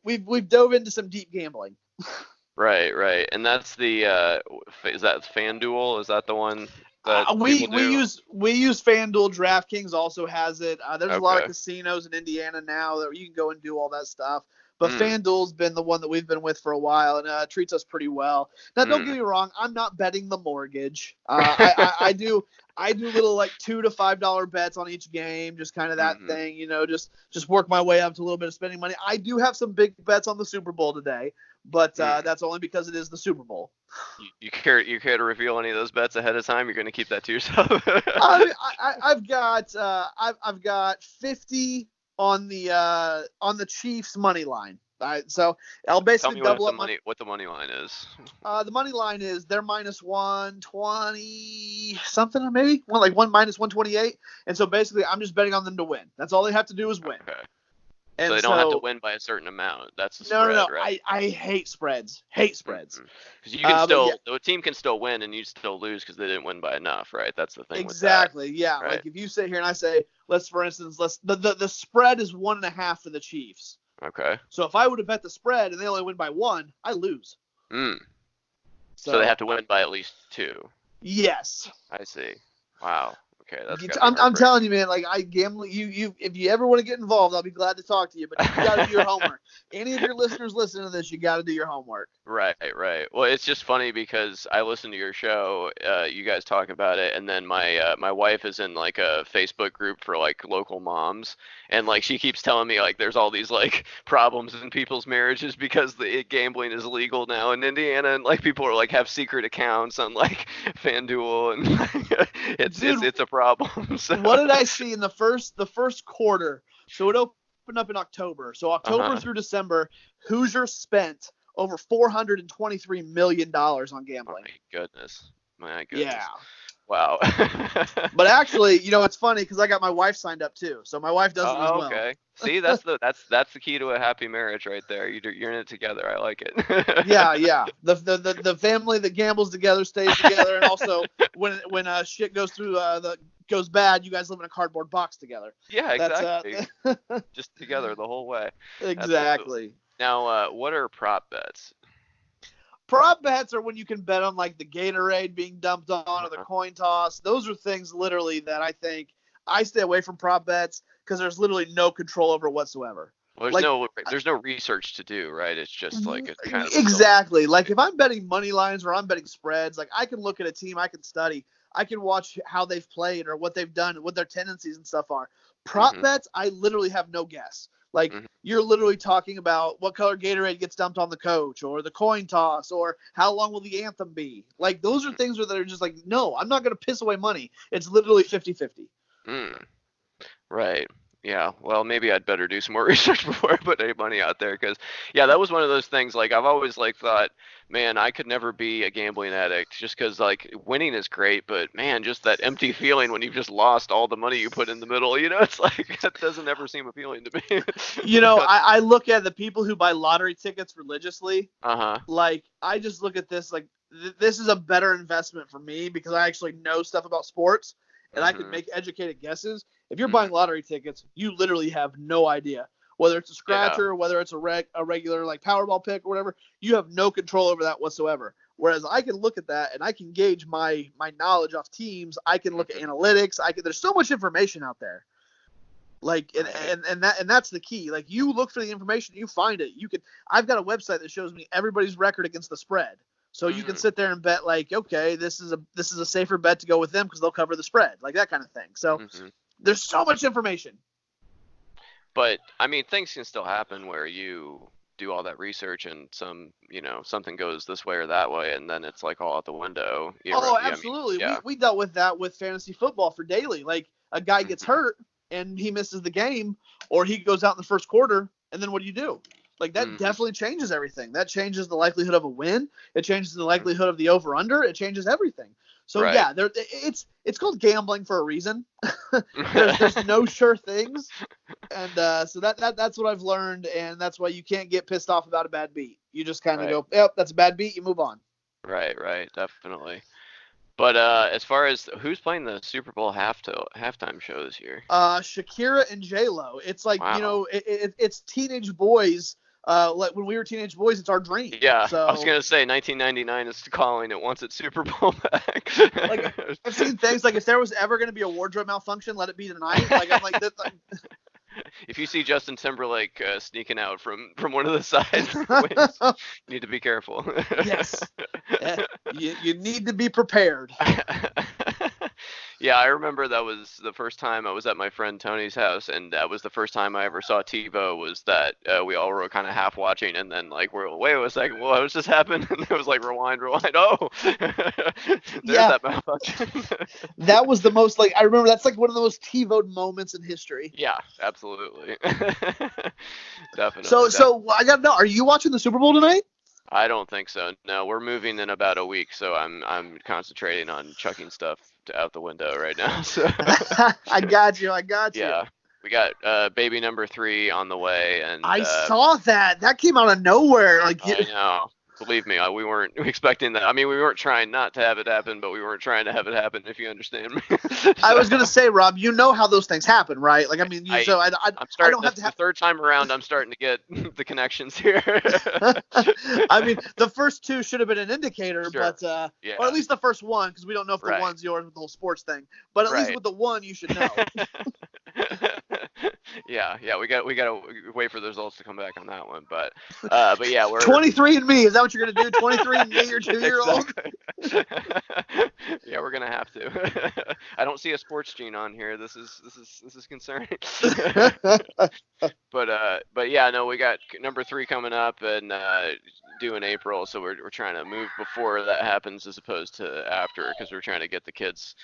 We've dove into some deep gambling. Right. And that's the is that FanDuel? Is that the one that we use FanDuel. DraftKings also has it. There's a lot of casinos in Indiana now that you can go and do all that stuff. But FanDuel's been the one that we've been with for a while and treats us pretty well. Now, don't get me wrong, I'm not betting the mortgage. I do little like $2 to $5 bets on each game, just kind of that thing, just work my way up to a little bit of spending money. I do have some big bets on the Super Bowl today, but that's only because it is the Super Bowl. You care to reveal any of those bets ahead of time? You're going to keep that to yourself? I've got 50 on the Chiefs money line. So I'll basically double up what the money line is. The money line is they're minus 120 something, maybe minus 128. And so basically I'm just betting on them to win. That's all they have to do is win. Okay. And so they don't have to win by a certain amount. That's the spread, no. Right? I hate spreads. Because you can the team can still win and you still lose because they didn't win by enough, right? That's the thing. Exactly. With that, yeah. Right? Like if you sit here and I say, the spread is 1.5 for the Chiefs. Okay. So if I would have bet the spread and they only win by 1, I lose. So they have to win by at least 2. Yes. I see. Wow. Okay, I'm telling you, man. Like I gamble. You if you ever want to get involved, I'll be glad to talk to you. But you got to do your homework. Any of your listeners listening to this, you got to do your homework. Right. Well, it's just funny because I listen to your show. You guys talk about it, and then my wife is in like a Facebook group for like local moms, and like she keeps telling me like there's all these like problems in people's marriages because gambling is illegal now in Indiana, and like people are like have secret accounts on like FanDuel, and it's a problem. So. What did I see in the first quarter? So it opened up in October. So October through December, Hoosier spent over $423 million on gambling. My goodness. Yeah. Wow. But actually, it's funny because I got my wife signed up too. So my wife does it as well. Okay. See, that's the key to a happy marriage right there. You're in it together. I like it. Yeah. The family that gambles together stays together, and also when shit goes goes bad, you guys live in a cardboard box together. Yeah, exactly. Just together the whole way. Exactly. Now, what are prop bets? Prop bets are when you can bet on like the Gatorade being dumped on or the coin toss. Those are things literally that I think I stay away from prop bets because there's literally no control over whatsoever. Well, there's no research to do, right? It's just like a kind of exactly. Like if I'm betting money lines or I'm betting spreads, like I can look at a team, I can study, I can watch how they've played or what they've done, what their tendencies and stuff are. Prop bets, I literally have no guess. Like you're literally talking about what color Gatorade gets dumped on the coach or the coin toss or how long will the anthem be. Like those are things that are just like, no, I'm not going to piss away money. It's literally 50-50. Right. Yeah, well, maybe I'd better do some more research before I put any money out there, because, yeah, that was one of those things, like, I've always, like, thought, man, I could never be a gambling addict, just because, like, winning is great, but, man, just that empty feeling when you've just lost all the money you put in the middle, it's like, that doesn't ever seem appealing to me. I look at the people who buy lottery tickets religiously, like, I just look at this, like, this is a better investment for me, because I actually know stuff about sports, and I can make educated guesses. If you're buying lottery tickets, you literally have no idea. Whether it's a scratcher, whether it's a regular like Powerball pick or whatever, you have no control over that whatsoever. Whereas I can look at that and I can gauge my knowledge off teams. I can look at analytics. There's so much information out there. Like and that's the key. Like you look for the information, you find it. I've got a website that shows me everybody's record against the spread. So you can sit there and bet like, okay, this is a safer bet to go with them because they'll cover the spread, like that kind of thing. So there's so much information. But I mean, things can still happen where you do all that research and something goes this way or that way, and then it's like all out the window. Absolutely. We dealt with that with fantasy football for daily. Like a guy gets hurt and he misses the game, or he goes out in the first quarter, and then what do you do? Like that definitely changes everything. That changes the likelihood of a win. It changes the likelihood of the over/under. It changes everything. So it's called gambling for a reason. there's no sure things, and so that's what I've learned, and that's why you can't get pissed off about a bad beat. You just kind of go, yep, that's a bad beat. You move on. Right, definitely. But as far as who's playing the Super Bowl halftime show this year? Shakira and J-Lo. It's like it's teenage boys. Like when we were teenage boys, it's our dream. Yeah, so, I was gonna say 1999 is calling. It wants its Super Bowl back. Like I've seen things like if there was ever gonna be a wardrobe malfunction, let it be tonight. Like I'm like this. If you see Justin Timberlake sneaking out from one of the sides, you need to be careful. Yes, you need to be prepared. Yeah, I remember that was the first time I was at my friend Tony's house, and that was the first time I ever saw TiVo. Was that we all were kind of half watching, and then like wait a second, what just happened? And it was like rewind. Oh, there's that malfunction. That was the most I remember. That's like one of the most TiVo'd moments in history. Yeah, absolutely, definitely. So I gotta know, are you watching the Super Bowl tonight? I don't think so. No, we're moving in about a week, so I'm concentrating on chucking stuff out the window right now. So I got you. Yeah, we got baby number 3 on the way, and I saw that came out of nowhere. I know. Believe me, we weren't expecting that. I mean, we weren't trying not to have it happen, but we weren't trying to have it happen, if you understand me. I was going to say, Rob, you know how those things happen, right? Like, I mean, I'm starting, the third time around, I'm starting to get the connections here. I mean, the first 2 should have been an indicator, but, or at least the first one, because we don't know if the one's yours with the whole sports thing, but at least with the one, you should know. Yeah, we got to wait for the results to come back on that one, but yeah, we're 23andMe. Is that what you're gonna do? 23andMe, your 2-year-old. Exactly. Yeah, we're gonna have to. I don't see a sports gene on here. This is concerning. But yeah, no, we got number 3 coming up and due in April, so we're trying to move before that happens as opposed to after, because we're trying to get the kids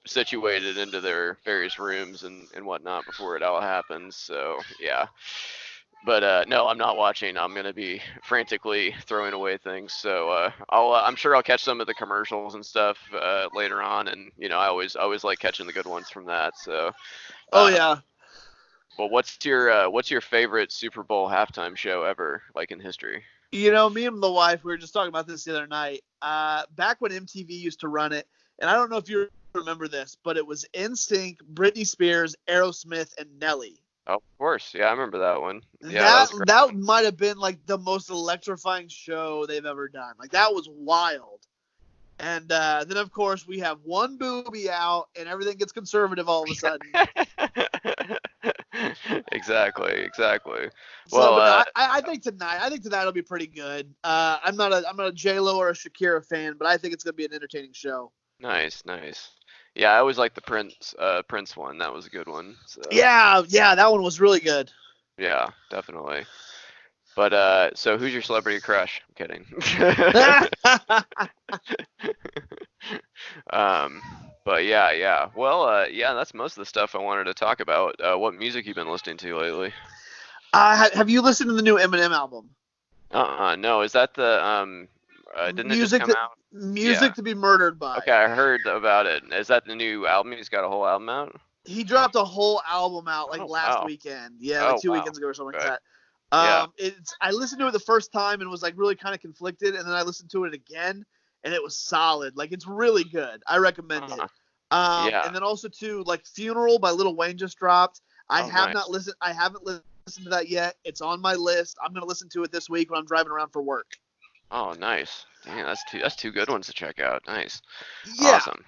situated into their various rooms and whatnot before it all happens. So yeah, but no, I'm not watching. I'm gonna be frantically throwing away things. So I'm sure I'll catch some of the commercials and stuff later on, and I always like catching the good ones from that. So yeah. Well, what's your favorite Super Bowl halftime show ever, like in history? Me and the wife, we were just talking about this the other night. Back when MTV used to run it, and I don't know if you remember this, but it was NSYNC, Britney Spears, Aerosmith, and Nelly. Oh, of course. Yeah, I remember that one. Yeah, that That was great. that might have been like the most electrifying show they've ever done. Like that was wild. And then of course we have one booby out, and everything gets conservative all of a sudden. Exactly. So, Well, but no, I think tonight will be pretty good. I'm not a J Lo or a Shakira fan, but I think it's gonna be an entertaining show. nice. Yeah, I always liked the Prince one. That was a good one. So Yeah, that one was really good. yeah, definitely. But so who's your celebrity crush? I'm kidding. Um, but yeah. Well, yeah, that's most of the stuff I wanted to talk about. What music you been listening to lately? Have you listened to the new Eminem album? No. Is that the didn't it just Music come to out? Yeah. Music to be murdered by. Okay, I heard about it. Is that the new album? He's got a whole album out? He dropped a whole album out like Oh last wow. weekend. Yeah, like Oh two wow. weekends ago or something like Okay. that. Yeah. It's I listened to it the first time and was like really kind of conflicted, and then I listened to it again and it was solid. Like it's really good. I recommend it. Uh-huh. Yeah. And then also too, like Funeral by Lil Wayne just dropped. I Oh have not nice. listened. I haven't listened to that yet. It's on my list. I'm gonna listen to it this week when I'm driving around for work. Oh nice. Damn, that's two good ones to check out. Nice. Yeah. Awesome.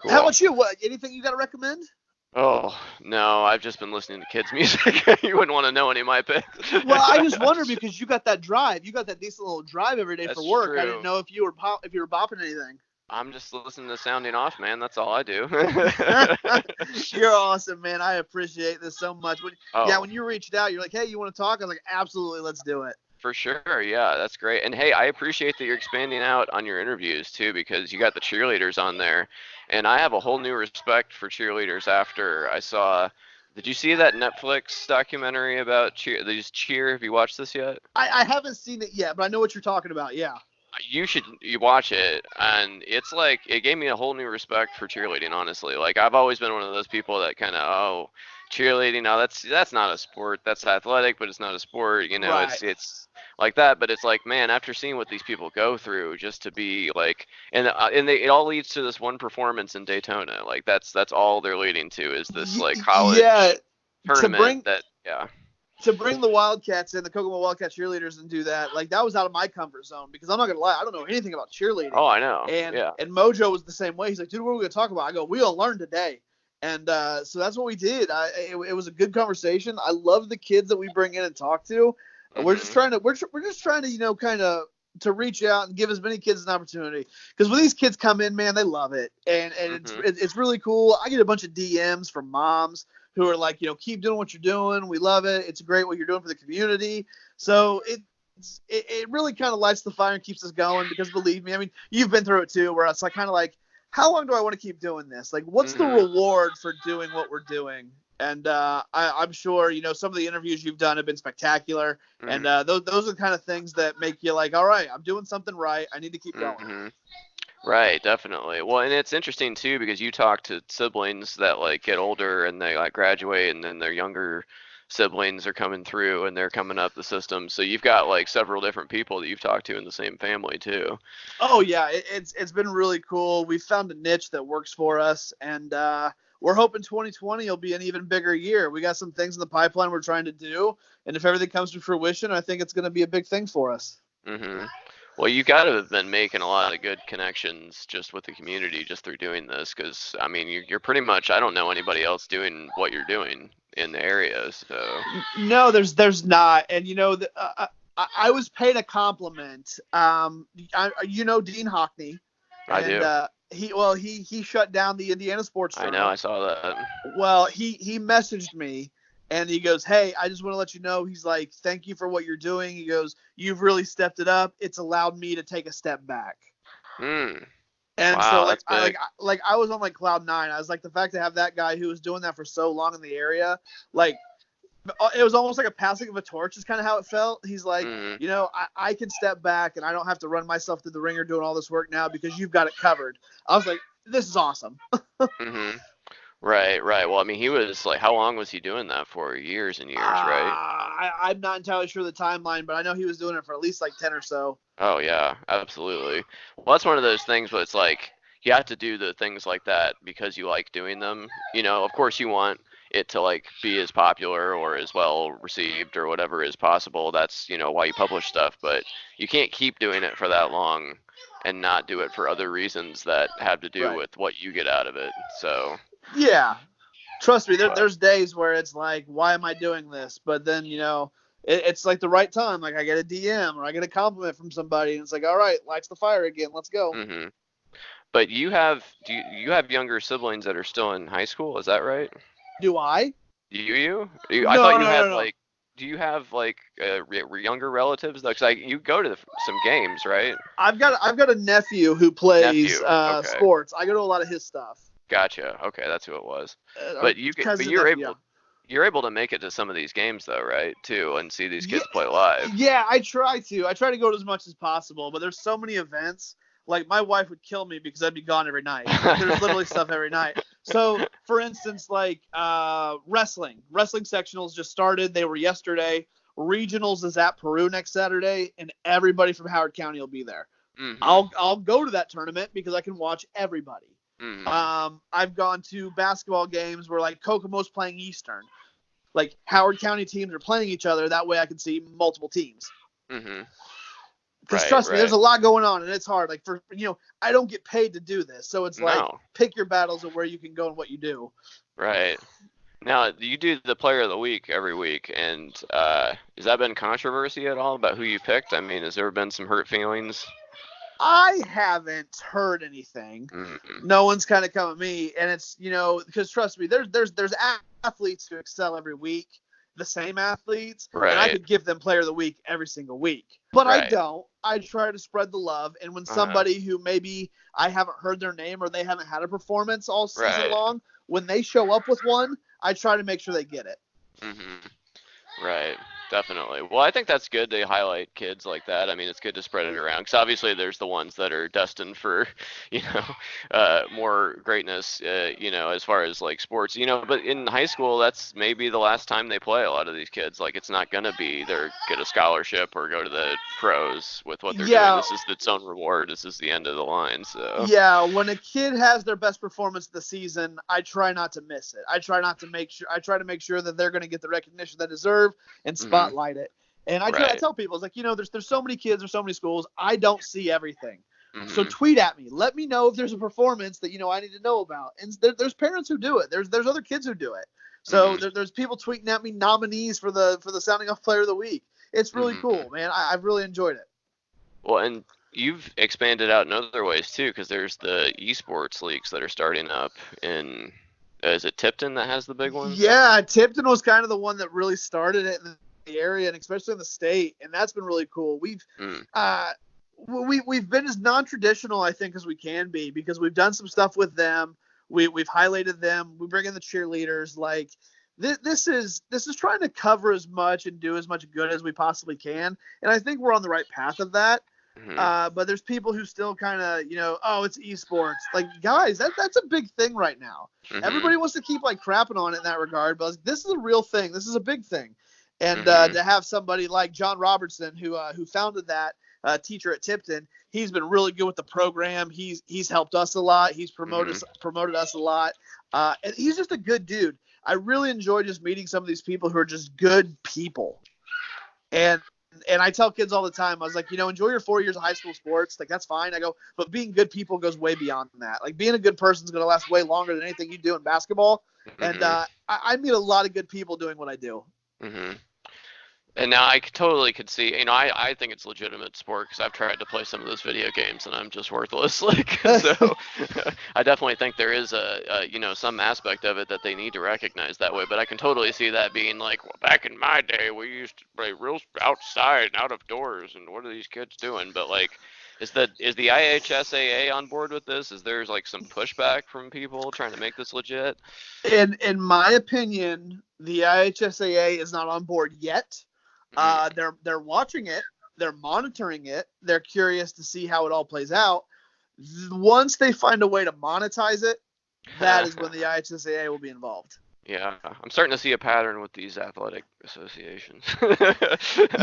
How Cool. about you? What? Anything you got to recommend? Oh no, I've just been listening to kids' music. You wouldn't want to know any of my picks. Well, I just wonder because you got that drive. You got that decent little drive every day for That's work. I didn't true. know if you were if you were bopping anything. I'm just listening to sounding off, man. That's all I do. You're awesome, man. I appreciate this so much. Oh, When you reached out, you're like, "Hey, you want to talk?" I was like, "Absolutely, let's do it." for sure. Yeah, that's great. And hey, I appreciate that you're expanding out on your interviews too, because you got the cheerleaders on there. And I have a whole new respect for cheerleaders after I saw. Did you see that Netflix documentary about cheer? These cheer. Have you watched this yet? I haven't seen it yet, but I know what you're talking about. Yeah. You watch it, and it's like it gave me a whole new respect for cheerleading. Honestly, like I've always been one of those people that kind of cheerleading. No, that's not a sport. That's athletic, but it's not a sport. You know, Right. it's like that. But it's like, man, after seeing what these people go through, just to be like, it all leads to this one performance in Daytona. Like that's all they're leading to is this like Yeah. college To tournament bring that yeah. to bring the Wildcats in, the Kokomo Wildcat cheerleaders, and do that, like that was out of my comfort zone because I'm not gonna lie, I don't know anything about cheerleading. Oh, I know. And Yeah. and Mojo was the same way. He's like, "Dude, what are we gonna talk about?" I go, "We'll learn today." And so that's what we did. It was a good conversation. I love the kids that we bring in and talk to. We're just Mhm. trying to we're just trying to kind of to reach out and give as many kids an opportunity, because when these kids come in, man, they love it, and Mhm. it's really cool. I get a bunch of DMs from moms who are like, keep doing what you're doing. We love it. It's great what you're doing for the community. So it really kind of lights the fire and keeps us going, because believe me, I mean, you've been through it too, where it's like kind of like, how long do I want to keep doing this? Like, what's the Mhm. reward for doing what we're doing? And I'm sure some of the interviews you've done have been spectacular, and Mhm. those are the kind of things that make you like, all right, I'm doing something right. I need to keep going. Mhm. Right, definitely. Well, and it's interesting too because you talk to siblings that like get older and they like graduate and then their younger siblings are coming through and they're coming up the system. So you've got like several different people that you've talked to in the same family too. Oh yeah, it's been really cool. We found a niche that works for us, and we're hoping 2020 will be an even bigger year. We got some things in the pipeline we're trying to do, and if everything comes to fruition, I think it's going to be a big thing for us. Mhm. Well, you got to have been making a lot of good connections just with the community just through doing this because I mean you're pretty much I don't know anybody else doing what you're doing in the area. So No, there's not, and I was paid a compliment. Dean Hockney, I and do. he shut down the Indiana sports I know. journal. I saw that. Well, he messaged me and he goes, "Hey, I just want to let you know." He's like, "Thank you for what you're doing." He goes, "You've really stepped it up. It's allowed me to take a step back." Hmm. And so Wow, that's big. I was on like cloud nine. I was like, the fact to have that guy who was doing that for so long in the area, like it was almost like a passing of a torch is kind of how it felt. He's like, Mhm. I can step back and I don't have to run myself through the ringer doing all this work now because you've got it covered. I was like, this is awesome. Mhm. Right. Well, I mean, he was like, how long was he doing that for? Years and years, right? I'm not entirely sure the timeline, but I know he was doing it for at least like 10 or so. Oh yeah, absolutely. Well, that's one of those things where it's like you have to do the things like that because you like doing them. Of course you want it to like be as popular or as well received or whatever is possible. That's, why you publish stuff, but you can't keep doing it for that long and not do it for other reasons that have to do Right. with what you get out of it. So yeah, trust me, there's days where it's like, why am I doing this? But then, it's like the right time. Like I get a DM or I get a compliment from somebody, and it's like, all right, lights the fire again. Let's go. Mm-hmm. But you have younger siblings that are still in high school? Is that right? Do I? Do you? I No, thought you no, had no, no. do you have like younger relatives though? Because you go to some games, right? I've got a nephew who plays Okay. sports. I go to a lot of his stuff. Gotcha. Okay, that's who it was. But you're able to make it to some of these games though, right? Too, and see these kids play live. Yeah, I try to go to as much as possible, but there's so many events. Like my wife would kill me because I'd be gone every night. There's literally stuff every night. So, for instance, like wrestling sectionals just started. They were yesterday. Regionals is at Peru next Saturday, and everybody from Howard County will be there. Mm-hmm. I'll go to that tournament because I can watch everybody. Mm-hmm. I've gone to basketball games where like Kokomo's playing Eastern. Like Howard County teams are playing each other. That way I can see multiple teams. Mm-hmm. Because trust me, there's a lot going on, and it's hard. Like I don't get paid to do this, so it's like pick your battles of where you can go and what you do. Right. Now you do the Player of the Week every week, and has that been controversy at all about who you picked? I mean, has there been some hurt feelings? I haven't heard anything. Mm-hmm. No one's kind of come at me, and it's because trust me, there's athletes who excel every week, the same athletes, right. And I could give them Player of the Week every single week, but right. I don't. I try to spread the love, and when somebody who maybe I haven't heard their name or they haven't had a performance all season long, when they show up with one, I try to make sure they get it. Mm-hmm. Right. Definitely. Well, I think that's good to highlight kids like that. I mean, it's good to spread it around because obviously there's the ones that are destined for, more greatness, as far as like sports, but in high school, that's maybe the last time they play a lot of these kids. Like it's not going to be they're get a scholarship or go to the pros with what they're doing. This is its own reward. This is the end of the line. So yeah, when a kid has their best performance of the season, I try not to miss it. I try to make sure that they're going to get the recognition they deserve and spotlight it. And I tell people, it's like, there's so many kids, there's so many schools. I don't see everything. Mm-hmm. So tweet at me. Let me know if there's a performance that, I need to know about. And there's parents who do it. There's other kids who do it. So there's people tweeting at me nominees for the Sounding Off Player of the Week. It's really cool, man. I've really enjoyed it. Well, and you've expanded out in other ways too, because there's the esports leagues that are starting up in, is it Tipton that has the big one? Yeah, Tipton was kind of the one that really started it in the area, and especially in the state, and that's been really cool. We've been as non-traditional, I think, as we can be, because we've done some stuff with them. We've highlighted them. We bring in the cheerleaders. Like this is trying to cover as much and do as much good as we possibly can, and I think we're on the right path of that. Mm-hmm. But there's people who still kind of, it's esports. Like, guys, that's a big thing right now. Mm-hmm. Everybody wants to keep like crapping on it in that regard, but this is a real thing. This is a big thing. And to have somebody like John Robertson, who founded that, teacher at Tipton, he's been really good with the program. He's helped us a lot. He's promoted us a lot. And he's just a good dude. I really enjoy just meeting some of these people who are just good people. And I tell kids all the time, I was like, enjoy your 4 years of high school sports. Like, that's fine. I go, but being good people goes way beyond that. Like, being a good person is going to last way longer than anything you do in basketball. Mm-hmm. And I meet a lot of good people doing what I do. Mm-hmm. And now I totally could see, I think it's legitimate sport because I've tried to play some of those video games and I'm just worthless. Like, so I definitely think there is some aspect of it that they need to recognize that way. But I can totally see that being like, well, back in my day, we used to play real outside and out of doors. And what are these kids doing? But like, is the IHSAA on board with this? Is there like some pushback from people trying to make this legit? In my opinion, the IHSAA is not on board yet. They're watching it, they're monitoring it, they're curious to see how it all plays out. Once they find a way to monetize it, that is when the IHSAA will be involved. Yeah, I'm starting to see a pattern with these athletic associations.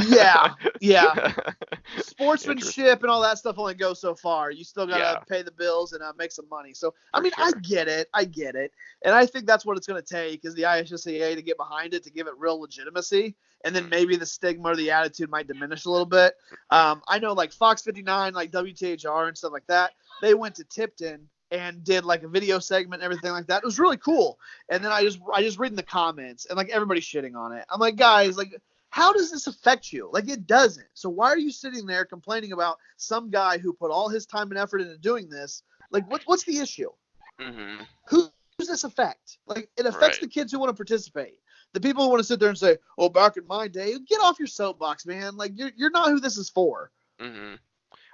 Yeah. Interesting. Sportsmanship and all that stuff only goes so far. You still gotta Yeah, pay the bills and make some money. So I for mean, I sure. get it, and I think that's what it's gonna take is the ISSAA to get behind it to give it real legitimacy, and then Mm, maybe the stigma or the attitude might diminish a little bit. I know like Fox 59, like WTHR and stuff like that. They went to Tipton and did like a video segment and everything like that. It was really cool. And then I just read in the comments and like everybody's shitting on it. I'm like, guys, like how does this affect you? Like it doesn't. So why are you sitting there complaining about some guy who put all his time and effort into doing this? Like what's the issue? mm-hmm. Who does this affect? Like it affects Right. the kids who want to participate. The people who want to sit there and say, "Oh, back in my day," get off your soapbox, man. Like you're not who this is for. Mm-hmm.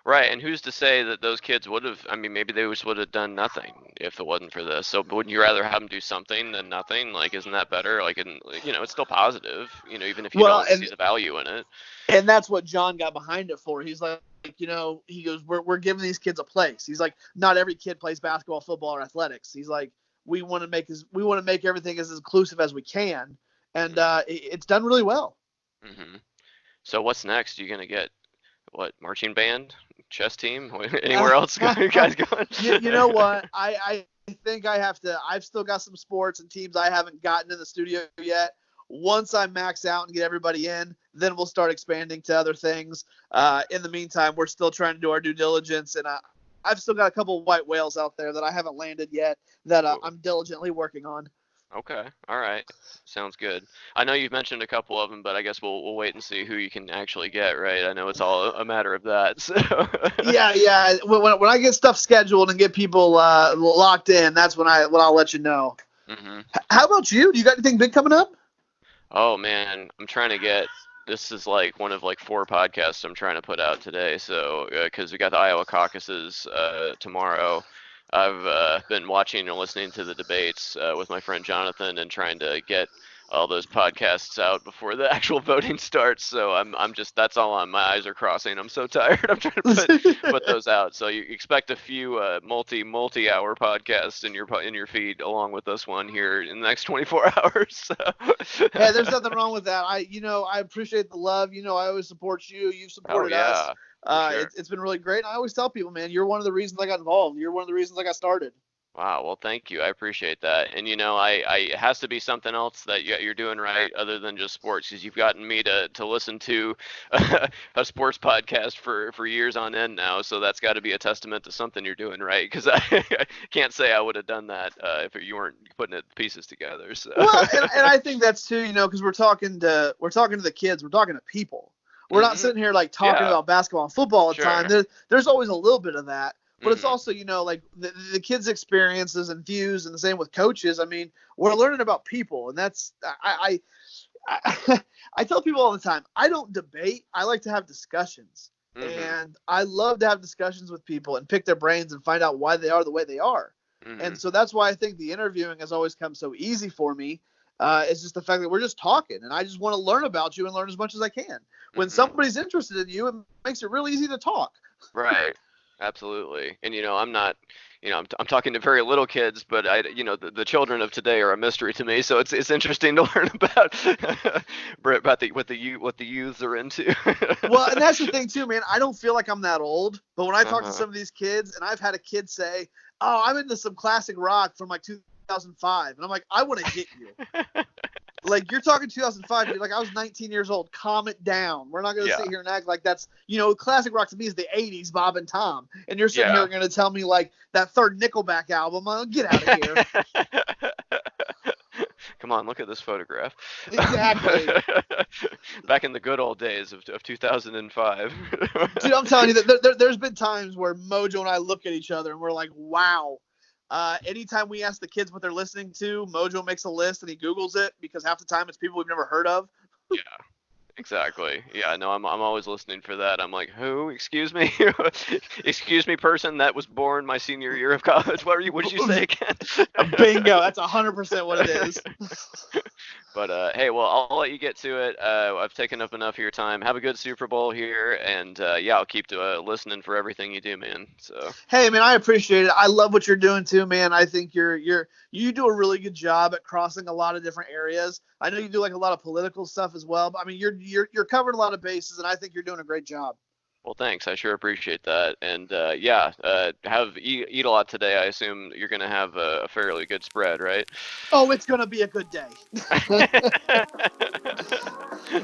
Right, and who's to say that those kids would have? I mean, maybe they just would have done nothing if it wasn't for this. So, wouldn't you rather have them do something than nothing? Like, isn't that better? Like, it's still positive. Even if you Well, don't see the value in it. and that's what John got behind it for. He's like, he goes, we're giving these kids a place. He's like, not every kid plays basketball, football, or athletics. He's like, we want to make everything as inclusive as we can, and it's done really well. Mm-hmm. So, what's next? You gonna get what marching band, chess team? Anywhere else? You guys going? You know what? I think I have to. I've still got some sports and teams I haven't gotten in the studio yet. Once I max out and get everybody in, then we'll start expanding to other things. In the meantime, we're still trying to do our due diligence, and I've still got a couple of white whales out there that I haven't landed yet that Cool. I'm diligently working on. Okay. All right. Sounds good. I know you've mentioned a couple of them, but I guess we'll wait and see who you can actually get, right? I know it's all a matter of that. So. Yeah. When I get stuff scheduled and get people locked in, that's when I'll let you know. Hmm. How about you? Do you got anything big coming up? Oh man, I'm trying to get. This is like one of like 4 podcasts I'm trying to put out today. So because we got the Iowa caucuses tomorrow. I've been watching and listening to the debates with my friend Jonathan and trying to get all those podcasts out before the actual voting starts. So I'm just that's all on. My eyes are crossing. I'm so tired. I'm trying to put those out. So you expect a few multi-hour podcasts in your feed along with this one here in the next 24 hours. So. Hey, there's nothing wrong with that. I appreciate the love. I always support you. You've Oh supported us. yeah, for sure. It's been really great. And I always tell people, man, you're one of the reasons I got involved. You're one of the reasons I got started. Wow, well, thank you. I appreciate that. And it has to be something else that you're doing right other than just sports, because you've gotten me to listen to a sports podcast for years on end now. So that's got to be a testament to something you're doing right, because I can't say I would have done that if you weren't putting the pieces together. So. Well, and I think that's too, because we're talking to the kids, we're talking to people. We're not Hmm. sitting here like talking Yeah, about basketball and football all the time. sure. There's always a little bit of that. But it's Hmm. also, like the kids' experiences and views, and the same with coaches. I mean, we're learning about people, and that's I tell people all the time, I don't debate. I like to have discussions, Hmm. and I love to have discussions with people and pick their brains and find out why they are the way they are. And Hmm. so that's why I think the interviewing has always come so easy for me. It's just the fact that we're just talking, and I just want to learn about you and learn as much as I can. When Hmm. somebody's interested in you, it makes it real easy to talk. Right. Absolutely. And I'm not, I'm talking to very little kids, but the children of today are a mystery to me. So it's interesting to learn about what the youths are into. Well, and that's the thing too, man. I don't feel like I'm that old, but when I talk to Uh-huh. some of these kids, and I've had a kid say, "Oh, I'm into some classic rock from like 2005," and I'm like, "I want to hit you." Like you're talking 2005, dude. Like I was 19 years old. Calm it down. We're not going to Yeah. sit here and act like that's classic rock to me is the 80s, Bob and Tom, and you're sitting Yeah. here going to tell me like that third Nickelback album. Get out of here. Come on, look at this photograph. Exactly. Back in the good old days of 2005. Dude, I'm telling you that there's been times where Mojo and I look at each other and we're like, wow. Anytime we ask the kids what they're listening to, Mojo makes a list and he Googles it because half the time it's people we've never heard of. Yeah. Exactly. Yeah, no, I'm always listening for that. I'm like, who? Excuse me? Excuse me, person that was born my senior year of college. What did you say again? Bingo. That's 100% what it is. But hey, well, I'll let you get to it. I've taken up enough of your time. Have a good Super Bowl here, and yeah, I'll keep listening for everything you do, man. So. Hey, man, I appreciate it. I love what you're doing too, man. I think you do a really good job at crossing a lot of different areas. I know you do like a lot of political stuff as well, but I mean, you're covering a lot of bases, and I think you're doing a great job. Well, thanks. I sure appreciate that. And yeah, eat a lot today. I assume you're going to have a fairly good spread, right? Oh, it's going to be a good day.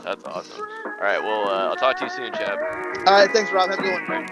That's awesome. All right. Well, I'll talk to you soon, Chad. All right. Thanks, Rob. Have a good one.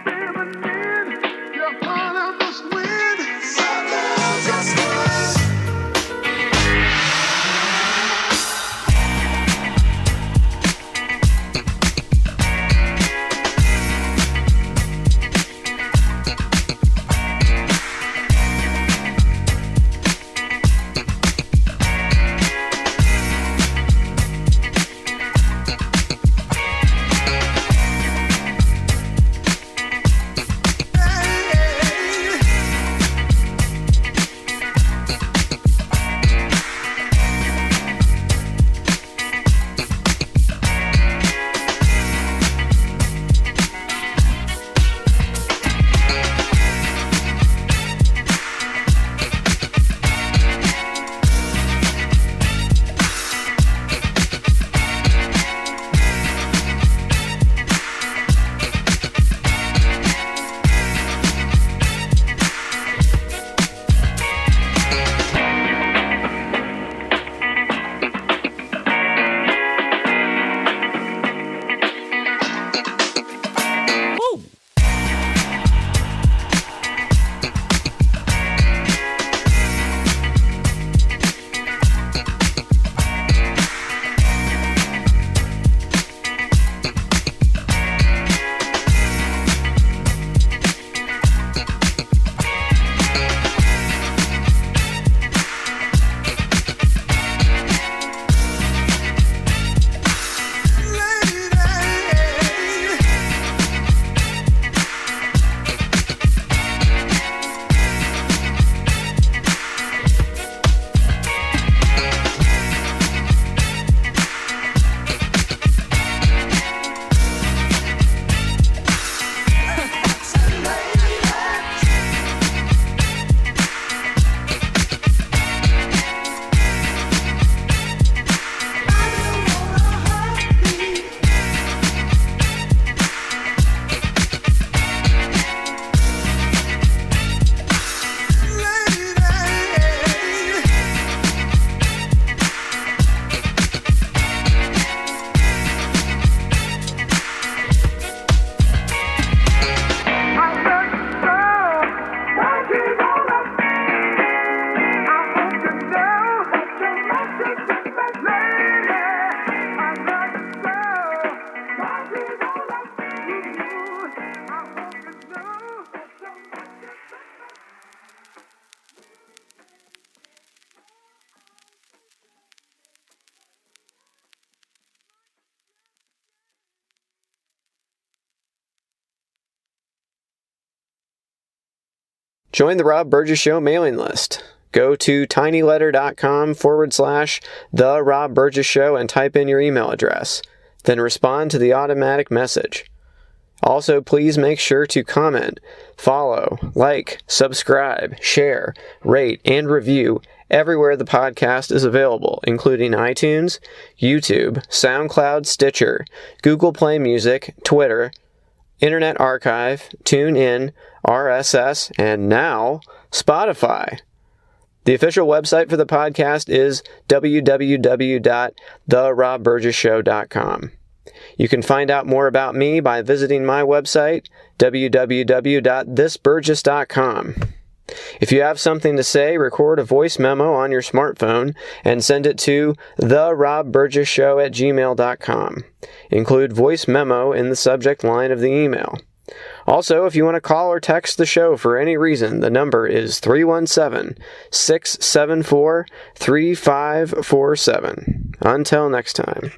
Join the Rob Burgess Show mailing list. Go to tinyletter.com/The Rob Burgess Show and type in your email address. Then respond to the automatic message. Also, please make sure to comment, follow, like, subscribe, share, rate, and review everywhere the podcast is available, including iTunes, YouTube, SoundCloud, Stitcher, Google Play Music, Twitter, Internet Archive, TuneIn, RSS, and now Spotify. The official website for the podcast is www.therobburgessshow.com. You can find out more about me by visiting my website, www.thisburgess.com. If you have something to say, record a voice memo on your smartphone and send it to therobburgessshow@gmail.com. Include voice memo in the subject line of the email. Also, if you want to call or text the show for any reason, the number is 317-674-3547. Until next time.